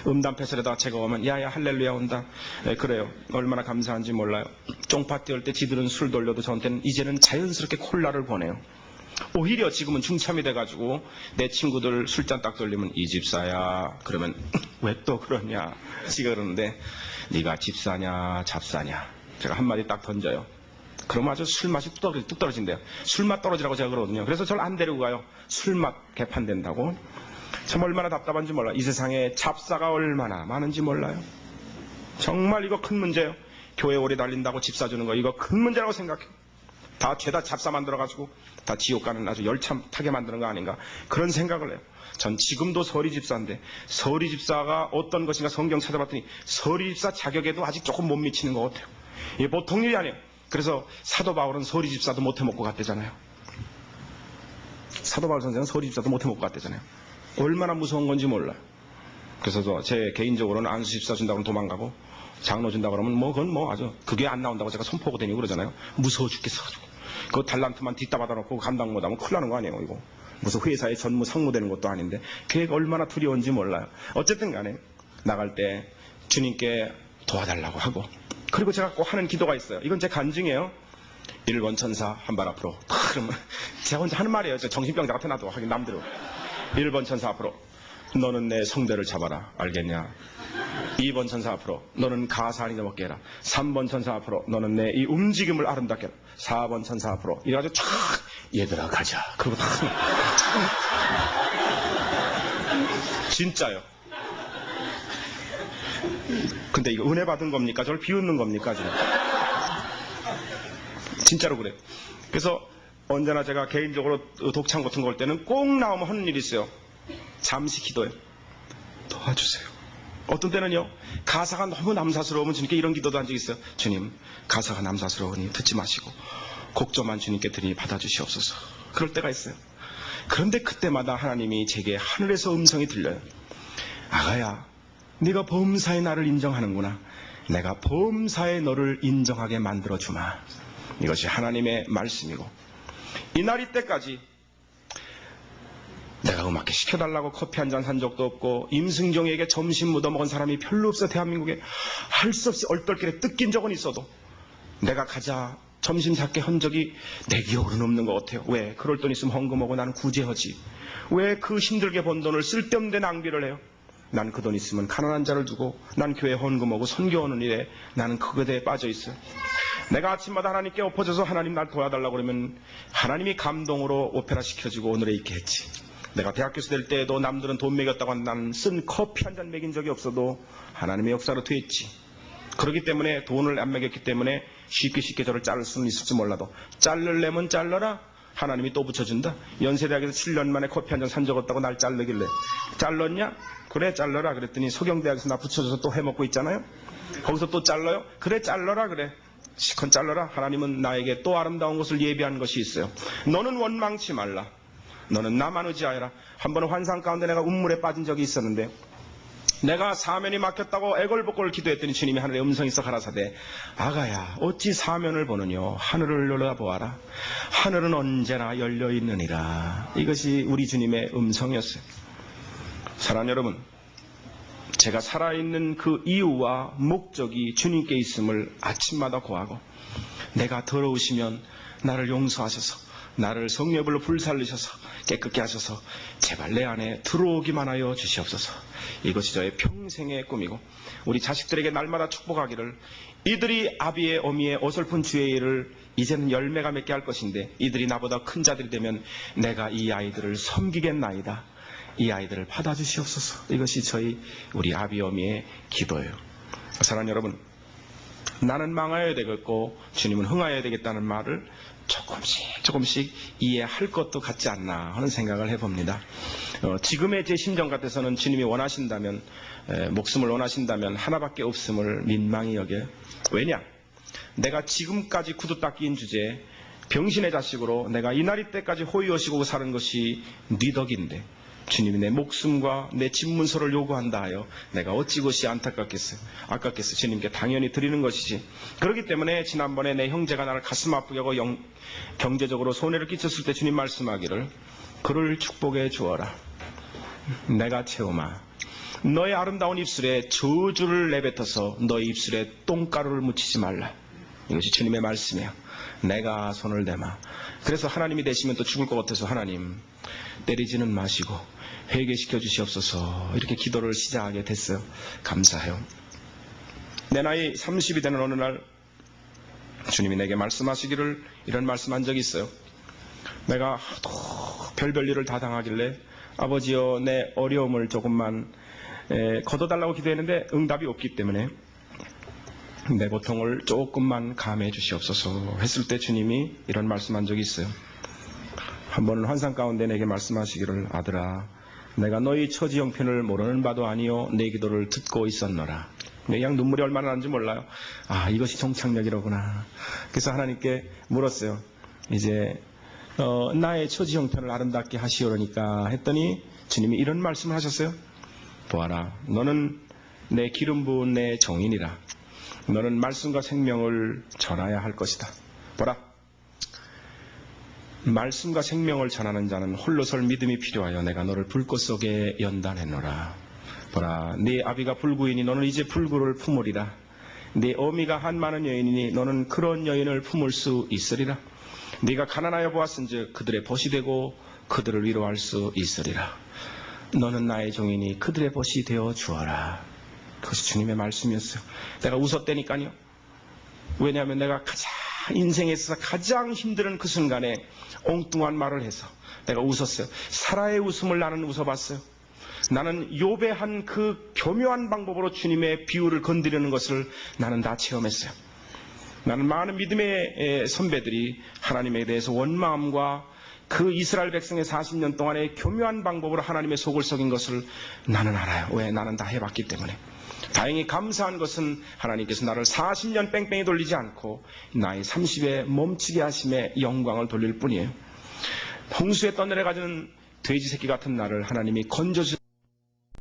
음담패설에다 제가 오면 야야 할렐루야 온다. 네, 그래요. 얼마나 감사한지 몰라요. 쫑파티 할 때 지들은 술 돌려도 저한테는 이제는 자연스럽게 콜라를 보내요. 오히려 지금은 중참이 돼가지고 내 친구들 술잔 딱 돌리면 이 집사야 그러면 왜 또 그러냐 지가 그러는데 네가 집사냐 잡사냐 제가 한마디 딱 던져요. 그러면 아주 술맛이 뚝 떨어진대요. 술맛 떨어지라고 제가 그러거든요. 그래서 저를 안 데리고 가요. 술맛 개판된다고. 참 얼마나 답답한지 몰라요. 이 세상에 잡사가 얼마나 많은지 몰라요. 정말 이거 큰 문제예요. 교회 오래 달린다고 집 사주는 거 이거 큰 문제라고 생각해요. 다 죄다 잡사 만들어가지고 다 지옥 가는 아주 열참 타게 만드는 거 아닌가 그런 생각을 해요. 전 지금도 서리 집사인데 서리 집사가 어떤 것인가 성경 찾아봤더니 서리 집사 자격에도 아직 조금 못 미치는 것 같아요. 이게 보통 일이 아니에요. 그래서 사도 바울은 서리 집사도 못해 먹고 갔대잖아요. 사도 바울 선생은 서리 집사도 못해 먹고 갔대잖아요. 얼마나 무서운 건지 몰라요. 그래서 제 개인적으로는 안수 집사 준다고 도망가고 장로 준다고 그러면 그건 아주 그게 안 나온다고 제가 손포고 다니고 그러잖아요. 무서워 죽겠어가지고 그 달란트만 뒷다 받아놓고 감당 못하면 큰일 나는 거 아니에요. 이거 무슨 회사에 전무 상무 되는 것도 아닌데 그게 얼마나 두려운지 몰라요. 어쨌든 간에 나갈 때 주님께 도와달라고 하고 그리고 제가 꼭 하는 기도가 있어요. 이건 제 간증이에요. 1번 천사 한 발 앞으로 그러면 제가 혼자 하는 말이에요. 저 정신병자 같아 나도 하긴 남들은 1번 천사 앞으로 너는 내 성대를 잡아라 알겠냐. 2번 천사 앞으로 너는 가사안이 넘게 해라. 3번 천사 앞으로 너는 내 이 움직임을 아름답게 해라. 4번 천사 앞으로 이래가지고 촥 얘들아 가자 그리고 다 진짜요. 근데 이거 은혜 받은 겁니까? 저를 비웃는 겁니까? 지금 진짜로 그래요. 그래서 언제나 제가 개인적으로 독창 같은 거 올 때는 꼭 나오면 하는 일이 있어요. 잠시 기도해요. 도와주세요. 어떤 때는요 가사가 너무 남사스러우면 주님께 이런 기도도 한 적이 있어요. 주님 가사가 남사스러우니 듣지 마시고 곡조만 주님께 드리니 받아주시옵소서. 그럴 때가 있어요. 그런데 그때마다 하나님이 제게 하늘에서 음성이 들려요. 아가야 네가 범사에 나를 인정하는구나. 내가 범사에 너를 인정하게 만들어주마. 이것이 하나님의 말씀이고 이날이 때까지 내가 음악회 시켜달라고 커피 한잔 산 적도 없고 임승정에게 점심 묻어먹은 사람이 별로 없어. 대한민국에 할 수 없이 얼떨결에 뜯긴 적은 있어도 내가 가자 점심 샀게 한 적이 내 기억으로는 없는 것 같아요. 왜? 그럴 돈 있으면 헌금하고 나는 구제하지. 왜 그 힘들게 번 돈을 쓸데없는 데 낭비를 해요? 난 그 돈 있으면 가난한 자를 주고 난 교회 헌금하고 선교하는 일에 나는 그것에 빠져 있어요. 내가 아침마다 하나님께 엎어져서 하나님 날 도와달라고 그러면 하나님이 감동으로 오페라 시켜주고 오늘에 있게 했지. 내가 대학교에서 될 때에도 남들은 돈 먹였다고 하는 나는 쓴 커피 한 잔 먹인 적이 없어도 하나님의 역사로 됐지. 그렇기 때문에 돈을 안 먹였기 때문에 쉽게 저를 자를 수는 있을지 몰라도 자르려면 잘라라. 하나님이 또 붙여준다. 연세대학에서 7년 만에 커피 한 잔 산 적 없다고 날 자르길래 잘랐냐? 그래 잘라라 그랬더니 서경대학에서 나 붙여줘서 또 해먹고 있잖아요. 거기서 또 잘라요? 그래 잘라라 그래. 시컨 잘라라. 하나님은 나에게 또 아름다운 것을 예비한 것이 있어요. 너는 원망치 말라. 너는 나만 의지하여라. 한 번은 환상 가운데 내가 운물에 빠진 적이 있었는데 내가 사면이 막혔다고 애걸복걸 기도했더니 주님이 하늘에 음성이 써 가라사대 아가야 어찌 사면을 보느뇨. 하늘을 열어보아라. 하늘은 언제나 열려있느니라. 이것이 우리 주님의 음성이었어요. 사랑하는 여러분, 제가 살아있는 그 이유와 목적이 주님께 있음을 아침마다 고하고 내가 더러우시면 나를 용서하셔서 나를 성령불로 불살리셔서 깨끗게 하셔서 제발 내 안에 들어오기만 하여 주시옵소서. 이것이 저의 평생의 꿈이고 우리 자식들에게 날마다 축복하기를 이들이 아비의 어미의 어설픈 주의 일을 이제는 열매가 맺게 할 것인데 이들이 나보다 큰 자들이 되면 내가 이 아이들을 섬기겠나이다. 이 아이들을 받아주시옵소서. 이것이 우리 아비 어미의 기도예요. 사랑하는 여러분, 나는 망하여야 되겠고 주님은 흥하여야 되겠다는 말을 조금씩 이해할 것도 같지 않나 하는 생각을 해봅니다. 지금의 제 심정 같아서는 주님이 원하신다면, 목숨을 원하신다면 하나밖에 없음을 민망히 여겨요. 왜냐? 내가 지금까지 구두 닦기인 주제에 병신의 자식으로 내가 이날이 때까지 호의하시고 사는 것이 네 덕인데 주님이 내 목숨과 내 집문서를 요구한다 하여 내가 어찌 그것이 안타깝겠어요. 아깝겠어요. 주님께 당연히 드리는 것이지. 그렇기 때문에 지난번에 내 형제가 나를 가슴 아프게 하고 경제적으로 손해를 끼쳤을 때 주님 말씀하기를 그를 축복해 주어라. 내가 채우마. 너의 아름다운 입술에 저주를 내뱉어서 너의 입술에 똥가루를 묻히지 말라. 이것이 주님의 말씀이에요. 내가 손을 대마. 그래서 하나님이 되시면 또 죽을 것 같아서 하나님 때리지는 마시고 회개시켜 주시옵소서 이렇게 기도를 시작하게 됐어요. 감사해요. 내 나이 30이 되는 어느 날 주님이 내게 말씀하시기를 이런 말씀한 적이 있어요. 내가 하도 별별 일을 다 당하길래 아버지여 내 어려움을 조금만 걷어달라고 기도했는데 응답이 없기 때문에 내 고통을 조금만 감해 주시옵소서 했을 때 주님이 이런 말씀한 적이 있어요. 한 번은 환상 가운데 내게 말씀하시기를 아들아 내가 너희 처지 형편을 모르는 바도 아니요 내 기도를 듣고 있었노라. 그냥 눈물이 얼마나 나는지 몰라요. 아 이것이 종착역이로구나. 그래서 하나님께 물었어요. 이제 나의 처지 형편을 아름답게 하시오라니까 했더니 주님이 이런 말씀을 하셨어요. 보아라 너는 내 기름 부은 내 종인이라. 너는 말씀과 생명을 전해야 할 것이다. 보라 말씀과 생명을 전하는 자는 홀로 설 믿음이 필요하여 내가 너를 불꽃 속에 연단했노라. 보라 네 아비가 불구이니 너는 이제 불구를 품으리라. 네 어미가 한 많은 여인이니 너는 그런 여인을 품을 수 있으리라. 네가 가난하여 보았은즉 그들의 벗이 되고 그들을 위로할 수 있으리라. 너는 나의 종이니 그들의 벗이 되어 주어라. 그것이 주님의 말씀이었어요. 내가 웃었다니까요. 왜냐하면 내가 인생에 있어서 가장 힘든 그 순간에 엉뚱한 말을 해서 내가 웃었어요. 사라의 웃음을 나는 웃어봤어요. 나는 욥의 한 그 교묘한 방법으로 주님의 비유를 건드리는 것을 나는 다 체험했어요. 나는 많은 믿음의 선배들이 하나님에 대해서 원마음과 그 이스라엘 백성의 40년 동안의 교묘한 방법으로 하나님의 속을 속인 것을 나는 알아요. 왜? 나는 다 해봤기 때문에. 다행히 감사한 것은 하나님께서 나를 40년 뺑뺑이 돌리지 않고 나이 30에 멈추게 하심에 영광을 돌릴 뿐이에요. 홍수에 떠내려가는 돼지 새끼 같은 나를 하나님이 건져주